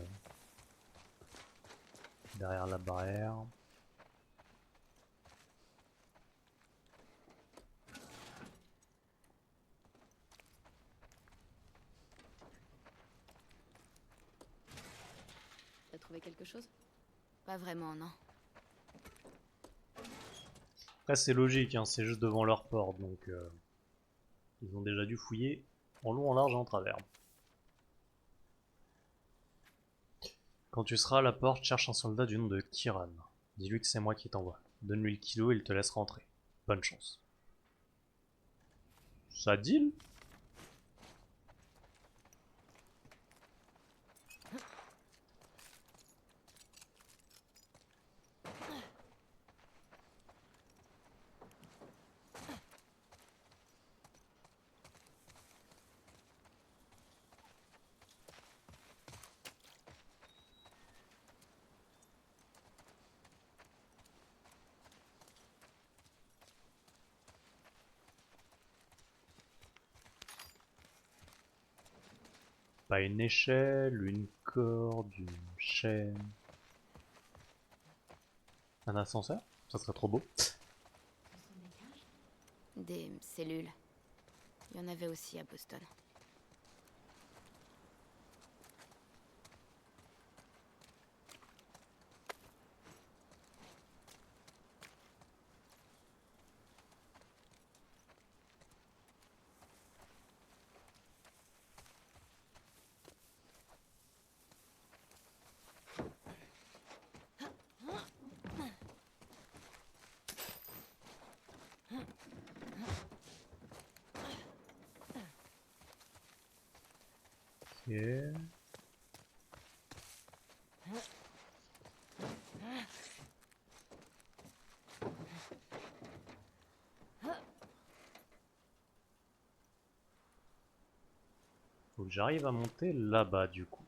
A: derrière la barrière.
D: T'as trouvé quelque chose? Pas vraiment, non.
A: Après c'est logique, hein, c'est juste devant leur porte, donc ils ont déjà dû fouiller en long, en large et en travers. Quand tu seras à la porte, cherche un soldat du nom de Kiran. Dis-lui que c'est moi qui t'envoie. Donne-lui le kilo et il te laisse rentrer. Bonne chance. Ça deal? Pas une échelle, une corde, une chaîne. Un ascenseur? Ça serait trop beau.
D: Des cellules. Il y en avait aussi à Boston.
A: Ok. Faut que j'arrive à monter là-bas du coup.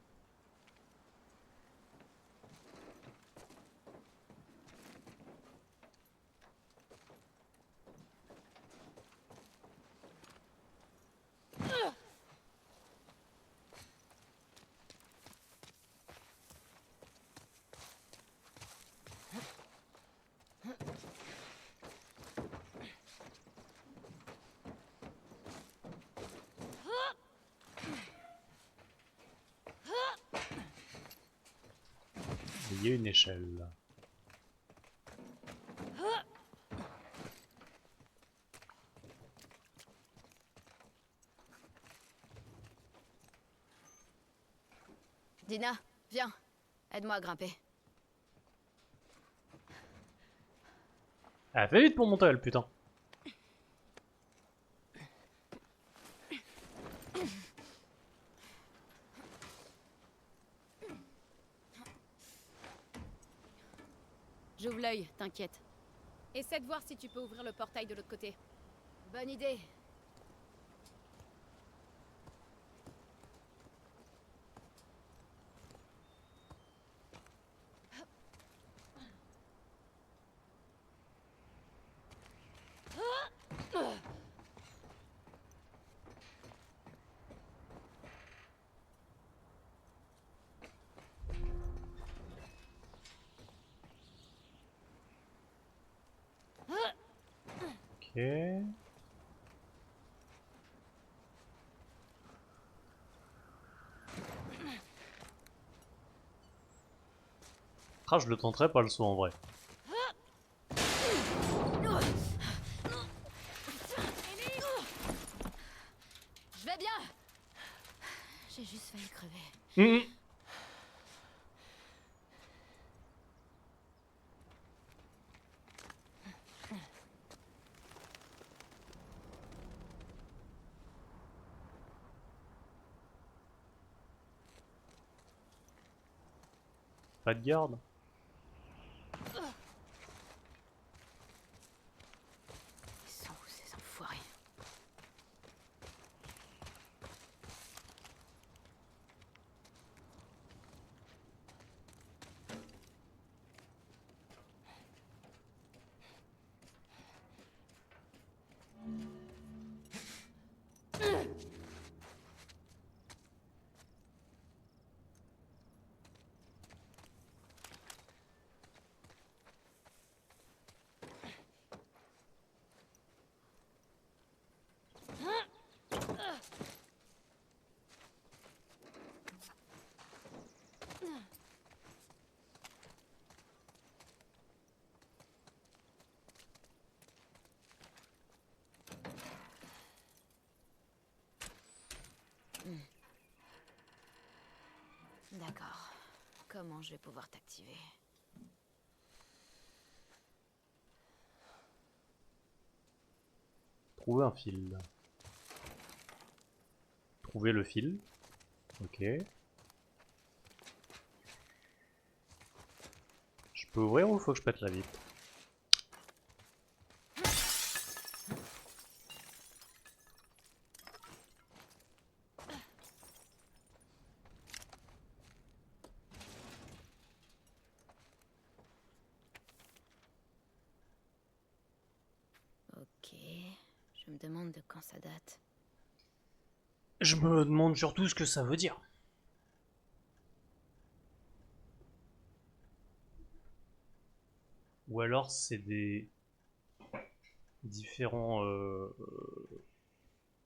A: y a une échelle.
D: Dina, viens. Aide-moi à grimper.
A: Ah, fais vite pour monter, elle, putain.
D: J'ouvre l'œil, t'inquiète.
B: Essaie de voir si tu peux ouvrir le portail de l'autre côté.
D: Bonne idée.
A: Ok. Ah, je le tenterai pas le saut en vrai.
D: Je vais bien. J'ai juste failli crever.
A: Pas de garde.
D: Ils sont où ces enfoirés? D'accord. Comment je vais pouvoir t'activer?
A: Trouver un fil. Trouver le fil. Ok. Je peux ouvrir ou faut que je pète la vitre?
D: Ok. Je me demande de quand ça date.
A: Je me demande surtout ce que ça veut dire. Ou alors c'est des différents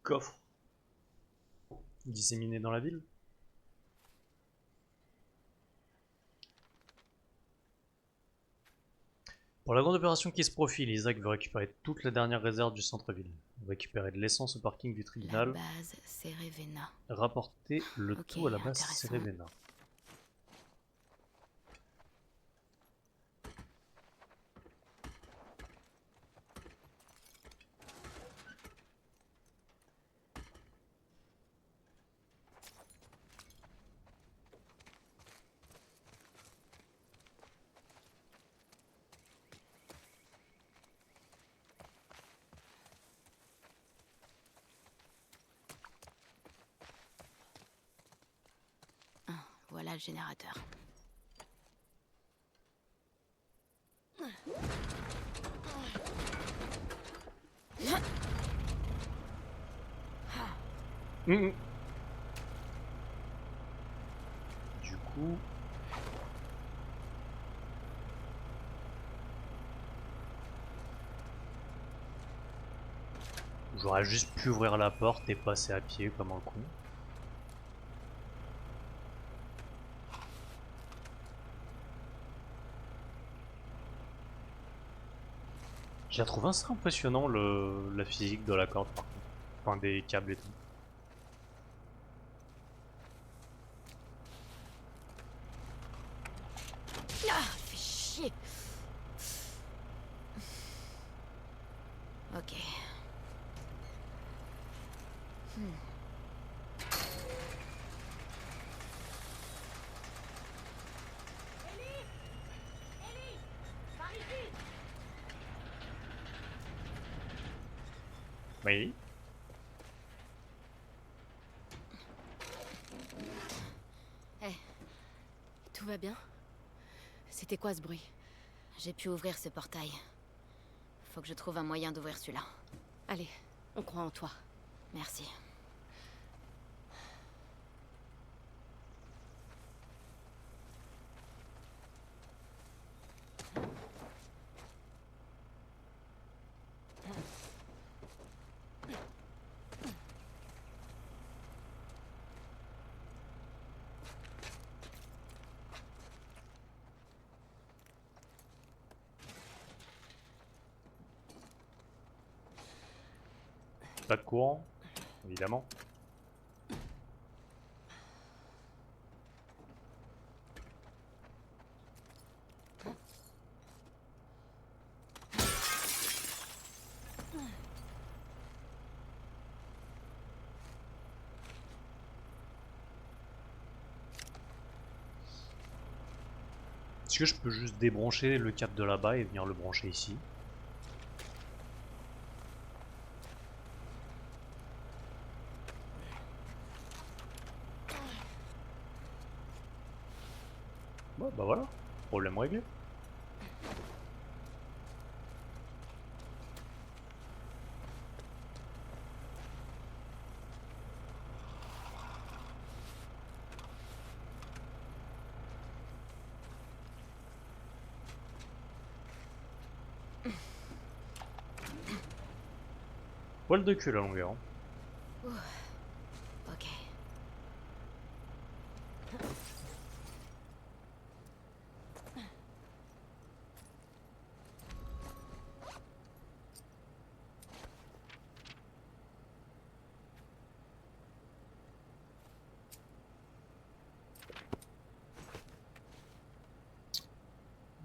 A: coffres disséminés dans la ville. Pour la grande opération qui se profile, Isaac veut récupérer toute la dernière réserve du centre-ville. Récupérer de l'essence au parking du
D: La
A: tribunal.
D: base, c'est Ravenna.
A: Rapporter le
D: Ok,
A: tout à la base
D: intéressant.
A: Cerevena.
D: Voilà le générateur.
A: Du coup... J'aurais juste pu ouvrir la porte et passer à pied comme un con. J'ai trouvé assez impressionnant la physique de la corde par contre. Enfin des câbles et tout.
G: Ah, fais chier. Ok.
A: Oui.
D: Tout va bien? C'était quoi ce bruit?
G: J'ai pu ouvrir ce portail. Faut que je trouve un moyen d'ouvrir celui-là.
D: Allez, on croit en toi.
G: Merci.
A: Pas de courant, évidemment. Est-ce que je peux juste débrancher le câble de là-bas et venir le brancher ici? Bon, bah voilà, problème réglé. Poil de cul la longueur. Hein.
G: Ok.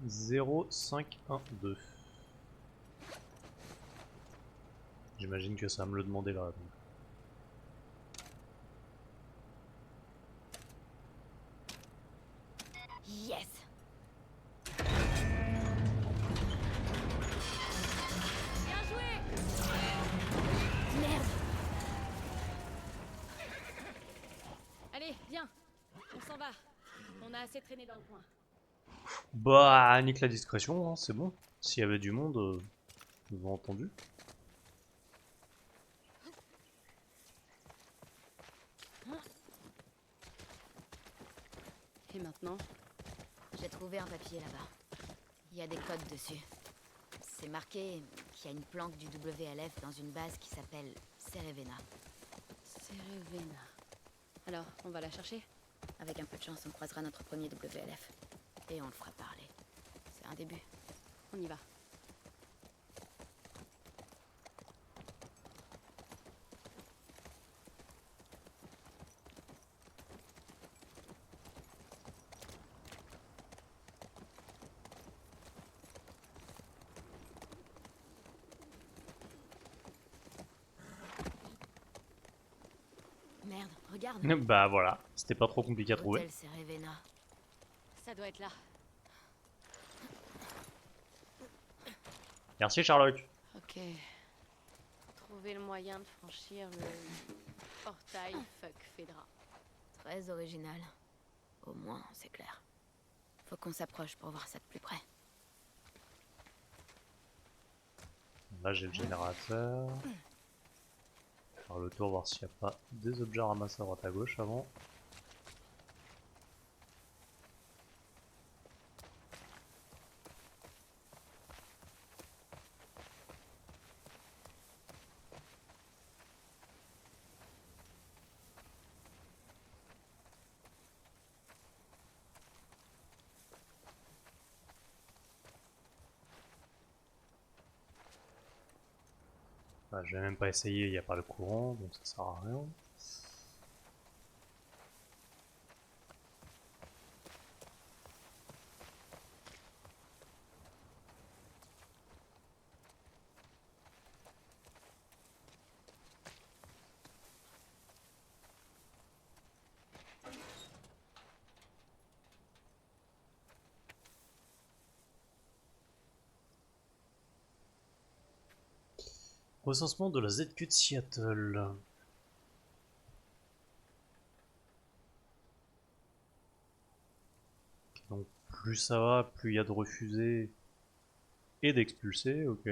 A: Zéro, 5, 1, 2. J'imagine que ça va me le demander là. Donc.
G: Yes.
B: Bien joué.
G: Merde.
D: Allez, viens. On s'en va. On a assez traîné dans le coin.
A: Bah, nique la discrétion, hein, c'est bon. S'il y avait du monde, vous avez entendu.
D: Et maintenant?
G: J'ai trouvé un papier là-bas. Il y a des codes dessus. C'est marqué qu'il y a une planque du WLF dans une base qui s'appelle Cerevena.
D: Cerevena. Alors, on va la chercher?
G: Avec un peu de chance, on croisera notre premier WLF. Et on le fera parler. C'est un début.
D: On y va.
G: Merde, regarde.
A: Bah voilà, c'était pas trop compliqué à trouver.
G: Hôtel Cerevena.
D: Ça doit être là.
A: Merci Sherlock.
D: Ok. Trouver le moyen de franchir le portail fuck Fedra.
G: Très original. Au moins, c'est clair. Faut qu'on s'approche pour voir ça de plus près.
A: Là j'ai le générateur. Faire le tour, voir s'il n'y a pas des objets à ramasser à droite à gauche avant. Enfin, je vais même pas essayer, il n'y a pas le courant, donc ça sert à rien. Recensement de la ZQ de Seattle. Donc plus ça va, plus il y a de refusés et d'expulsés, ok.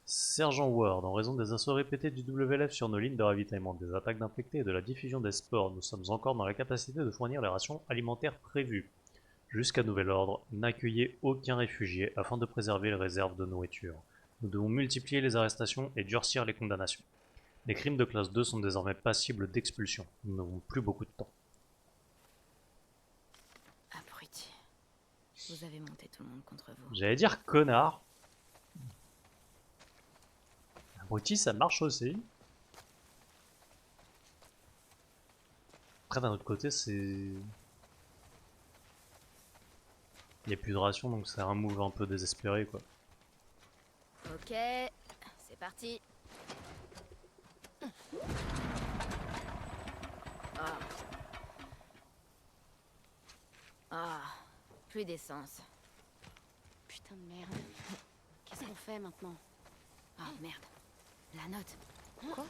A: Sergent Ward, en raison des assauts répétés du WLF sur nos lignes de ravitaillement, des attaques d'infectés et de la diffusion des spores, nous sommes encore dans la capacité de fournir les rations alimentaires prévues. Jusqu'à nouvel ordre, n'accueillez aucun réfugié afin de préserver les réserves de nourriture. Nous devons multiplier les arrestations et durcir les condamnations. Les crimes de classe 2 sont désormais passibles d'expulsion. Nous n'avons plus beaucoup de temps.
G: Abruti. Vous avez monté tout le monde contre vous.
A: J'allais dire connard. Abruti, ça marche aussi. Après, d'un autre côté, c'est... Il n'y a plus de ration, donc c'est un move un peu désespéré, quoi.
G: Ok, c'est parti. Ah. Ah, plus d'essence.
D: Putain de merde. Qu'est-ce qu'on fait maintenant?
G: Ah merde. La note. Quoi?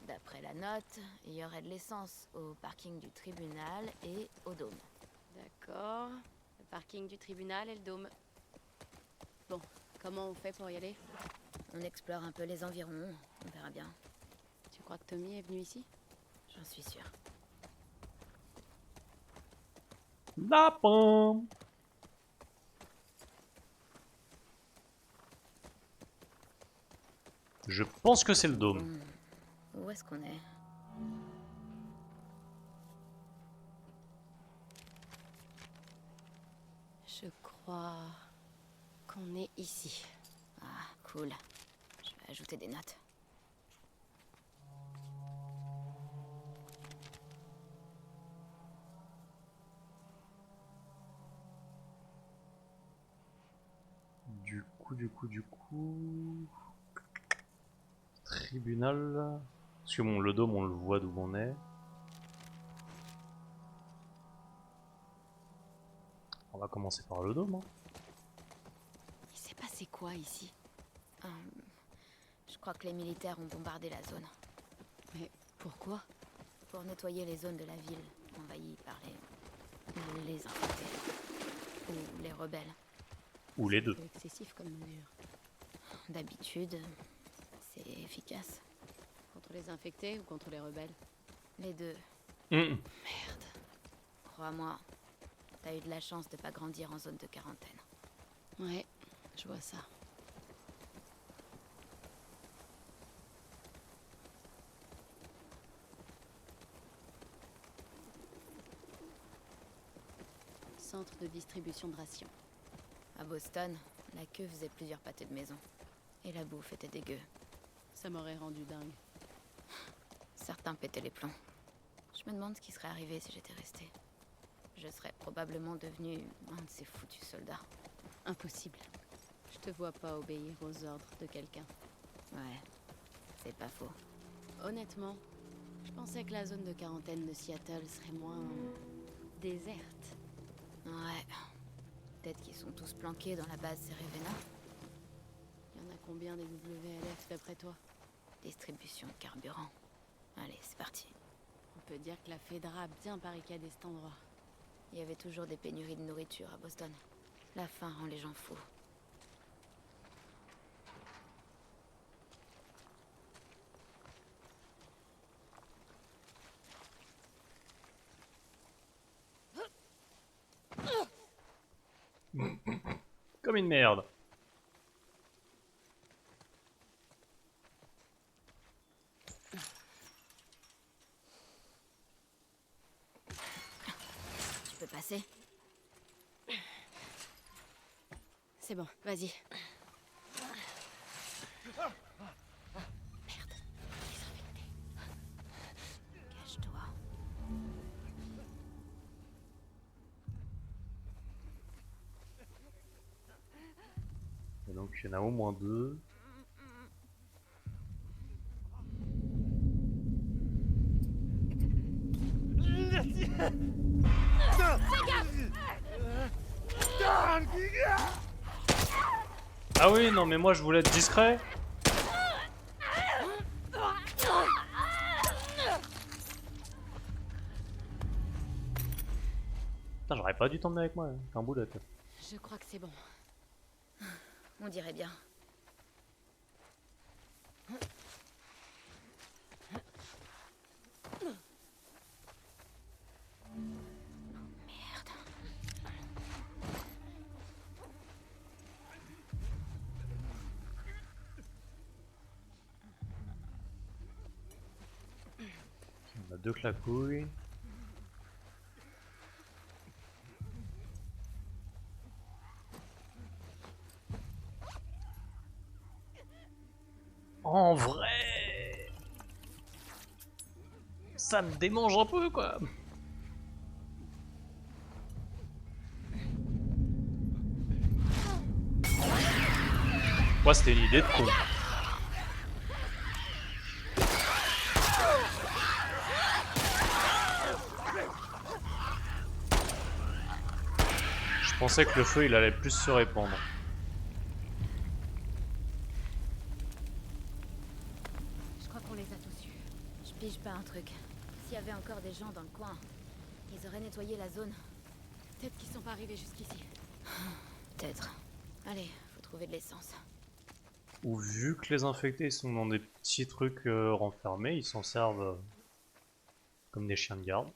G: D'après la note, il y aurait de l'essence au parking du tribunal et au dôme.
D: D'accord. Le parking du tribunal et le dôme. Bon, comment on fait pour y aller?
G: On explore un peu les environs, on verra bien.
D: Tu crois que Tommy est venu ici?
G: J'en suis sûre.
A: Lapin. Je pense que c'est le dôme.
G: Où est-ce qu'on est?
D: Je crois qu'on est ici.
G: Ah, cool. Je vais ajouter des notes.
A: Du coup... Tribunal... Parce que bon, le dôme, on le voit d'où on est. On va commencer par le dôme. Hein.
D: Il s'est passé quoi ici?
G: Je crois que les militaires ont bombardé la zone.
D: Mais pourquoi?
G: Pour nettoyer les zones de la ville envahies par les infectés. Ou les rebelles.
A: Ou les deux.
D: C'est excessif comme mesure.
G: D'habitude, c'est efficace.
D: Contre les infectés ou contre les rebelles?
G: Les deux.
D: Merde.
G: Crois-moi, t'as eu de la chance de pas grandir en zone de quarantaine.
D: Ouais, je vois ça. Centre de distribution de rations.
G: À Boston, la queue faisait plusieurs pâtés de maison. Et la bouffe était dégueu.
D: Ça m'aurait rendu dingue.
G: Certains pétaient les plombs. Je me demande ce qui serait arrivé si j'étais restée. Je serais probablement devenue un de ces foutus soldats.
D: Impossible. Je te vois pas obéir aux ordres de quelqu'un.
G: Ouais, c'est pas faux.
D: Honnêtement, je pensais que la zone de quarantaine de Seattle serait moins... déserte.
G: Ouais. Peut-être qu'ils sont tous planqués dans la base Cerevena.
D: Il y en a combien des WLF d'après toi?
G: Distribution de carburant. Allez, c'est parti.
D: On peut dire que la Fedra a bien barricadé cet endroit.
G: Il y avait toujours des pénuries de nourriture à Boston. La faim rend les gens fous.
A: Comme une merde.
G: Tu peux passer?
D: C'est bon, vas-y.
A: donc il y en a au moins 2. Ah oui, non mais moi je voulais être discret. Putain, j'aurais pas dû t'emmener avec moi, t'es un boulette.
D: Je crois que c'est bon.
G: On dirait bien.
A: On a 2 claquouilles. En vrai, ça me démange un peu quoi. Moi c'était une idée de con. Je pensais que le feu il allait plus se répandre.
D: Je crois qu'on les a tous eus.
G: Je pige pas un truc. S'il y avait encore des gens dans le coin, ils auraient nettoyé la zone.
D: Peut-être qu'ils sont pas arrivés jusqu'ici.
G: Peut-être. Allez, faut trouver de l'essence.
A: Ou vu que les infectés sont dans des petits trucs renfermés, ils s'en servent comme des chiens de garde.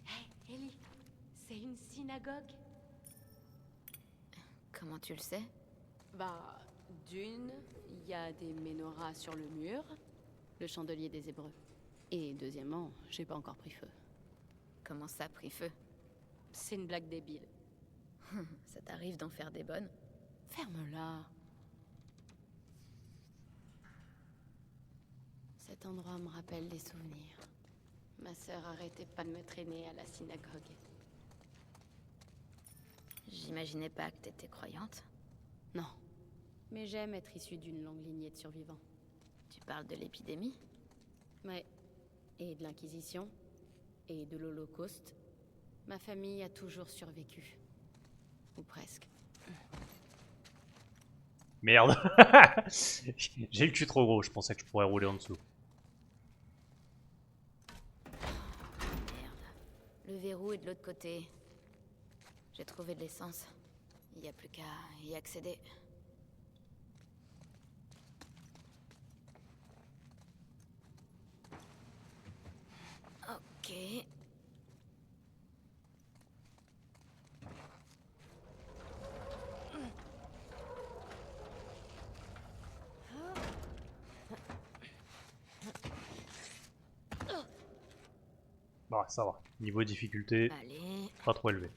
D: Hey, Ellie, c'est une synagogue?
G: Comment tu le sais?
D: Bah, d'une, il y a des menorahs sur le mur, le chandelier des Hébreux. Et deuxièmement, j'ai pas encore pris feu.
G: Comment ça a pris feu?
D: C'est une blague débile.
G: Ça t'arrive d'en faire des bonnes?
D: Ferme-la. Cet endroit me rappelle des souvenirs. Ma sœur arrêtait pas de me traîner à la synagogue.
G: J'imaginais pas que t'étais croyante.
D: Non. Mais j'aime être issue d'une longue lignée de survivants.
G: Tu parles de l'épidémie?
D: Ouais. Et de l'Inquisition. Et de l'Holocauste. Ma famille a toujours survécu. Ou presque.
A: Merde. J'ai le cul trop gros, je pensais que je pourrais rouler en dessous.
G: Merde. Le verrou est de l'autre côté. J'ai trouvé de l'essence. Il n'y a plus qu'à y accéder. Ok.
A: Bah ça va. Niveau difficulté,
G: Allez.
A: pas trop élevé.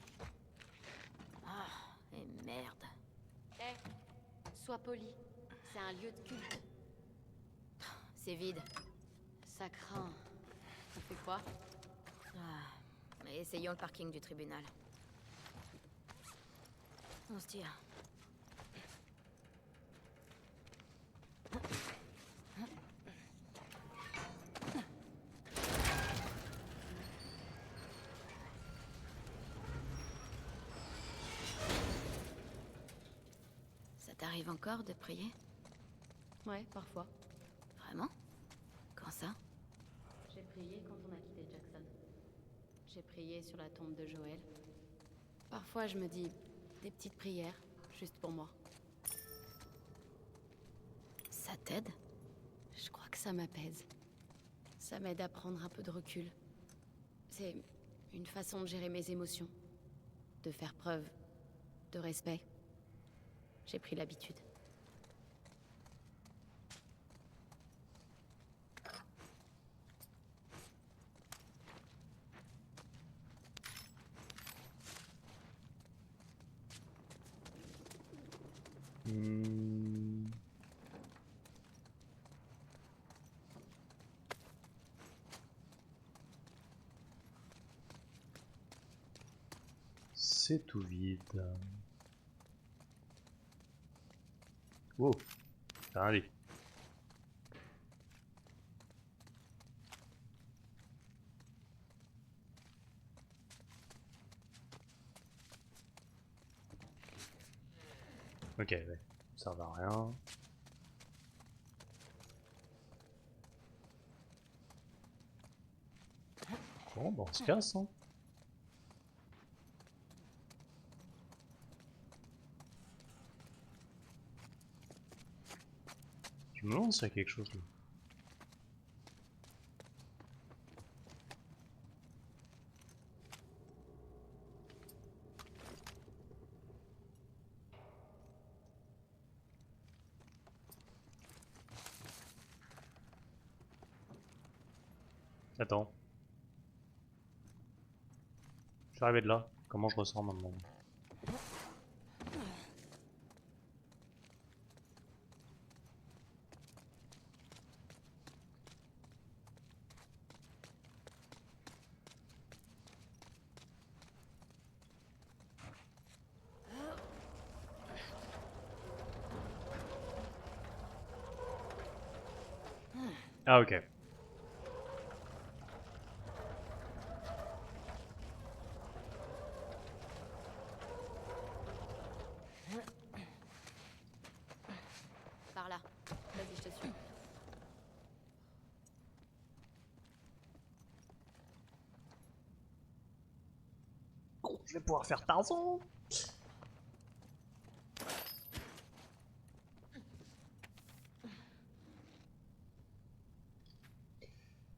G: Ah, et merde.
D: Hé, sois poli. C'est un lieu de culte.
G: C'est vide.
D: Ça craint. Ça fait quoi?
G: Ah, essayons le parking du tribunal. On se tire. Ça t'arrive encore de prier?
D: Ouais, parfois.
G: Vraiment? Quand ça?
D: J'ai prié quand on a quitté Jackson. J'ai prié sur la tombe de Joël. Parfois, je me dis des petites prières, juste pour moi.
G: Ça t'aide?
D: Je crois que ça m'apaise. Ça m'aide à prendre un peu de recul. C'est une façon de gérer mes émotions. De faire preuve de respect. J'ai pris l'habitude.
A: C'est tout vide. Wow, t'as rien dit. Ok, ouais. Ça va rien. Bon, bah on se casse, hein. Je me demande s'il y a quelque chose là. Attends. Je suis arrivé de là. Comment je ressors maintenant? Ah ok.
D: Par là. Vas-y, je te suis.
A: Je vais pouvoir faire Tarzan.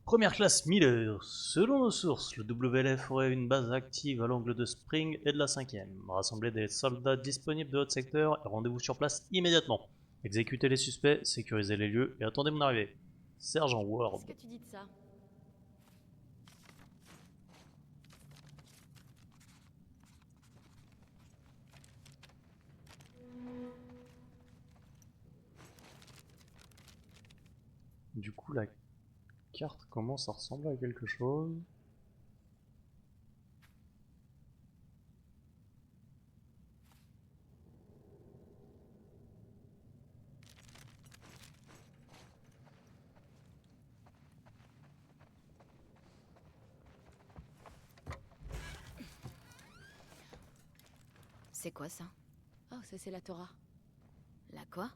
A: Première classe Miller. Selon nos sources, le WLF aurait une base active à l'angle de Spring et de la 5e. Rassemblez des soldats disponibles de votre secteur et rendez-vous sur place immédiatement. Exécutez les suspects, sécurisez les lieux et attendez mon arrivée. Sergent Ward.
D: Qu'est-ce que tu dis de ça?
A: Du coup, la carte commence à ressembler à quelque chose.
D: C'est quoi ça? Oh, ça c'est la Torah. La quoi?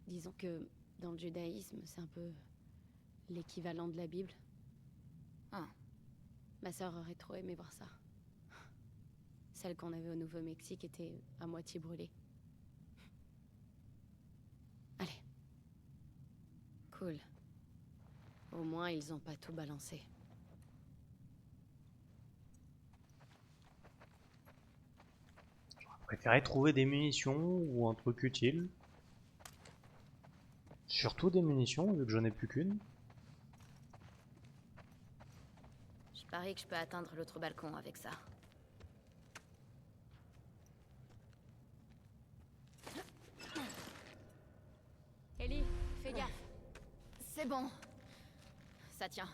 D: Disons que dans le judaïsme, c'est un peu l'équivalent de la Bible. Ah. Ma sœur aurait trop aimé voir ça. Celle qu'on avait au Nouveau-Mexique était à moitié brûlée. Allez. Cool. Au moins, ils ont pas tout balancé.
A: Je préférais trouver des munitions ou un truc utile. Surtout des munitions, vu que j'en ai plus qu'une.
G: Je parie que je peux atteindre l'autre balcon avec ça.
D: Ellie, fais gaffe.
G: C'est bon. Ça tient.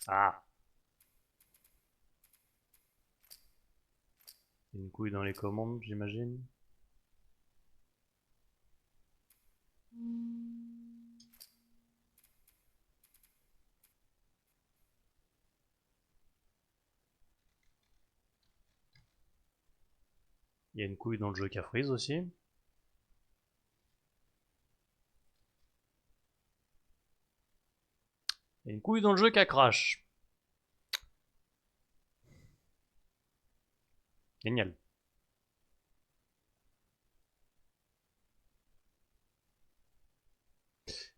A: Ah. Une couille dans les commandes, j'imagine. Il y a une couille dans le jeu Cafriz aussi. Il y a une couille dans le jeu qui crash. Génial.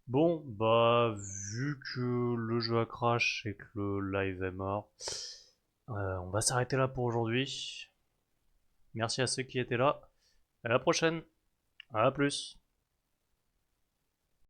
A: Bon, bah, vu que le jeu a crash et que le live est mort, on va s'arrêter là pour aujourd'hui. Merci à ceux qui étaient là. À la prochaine. À plus.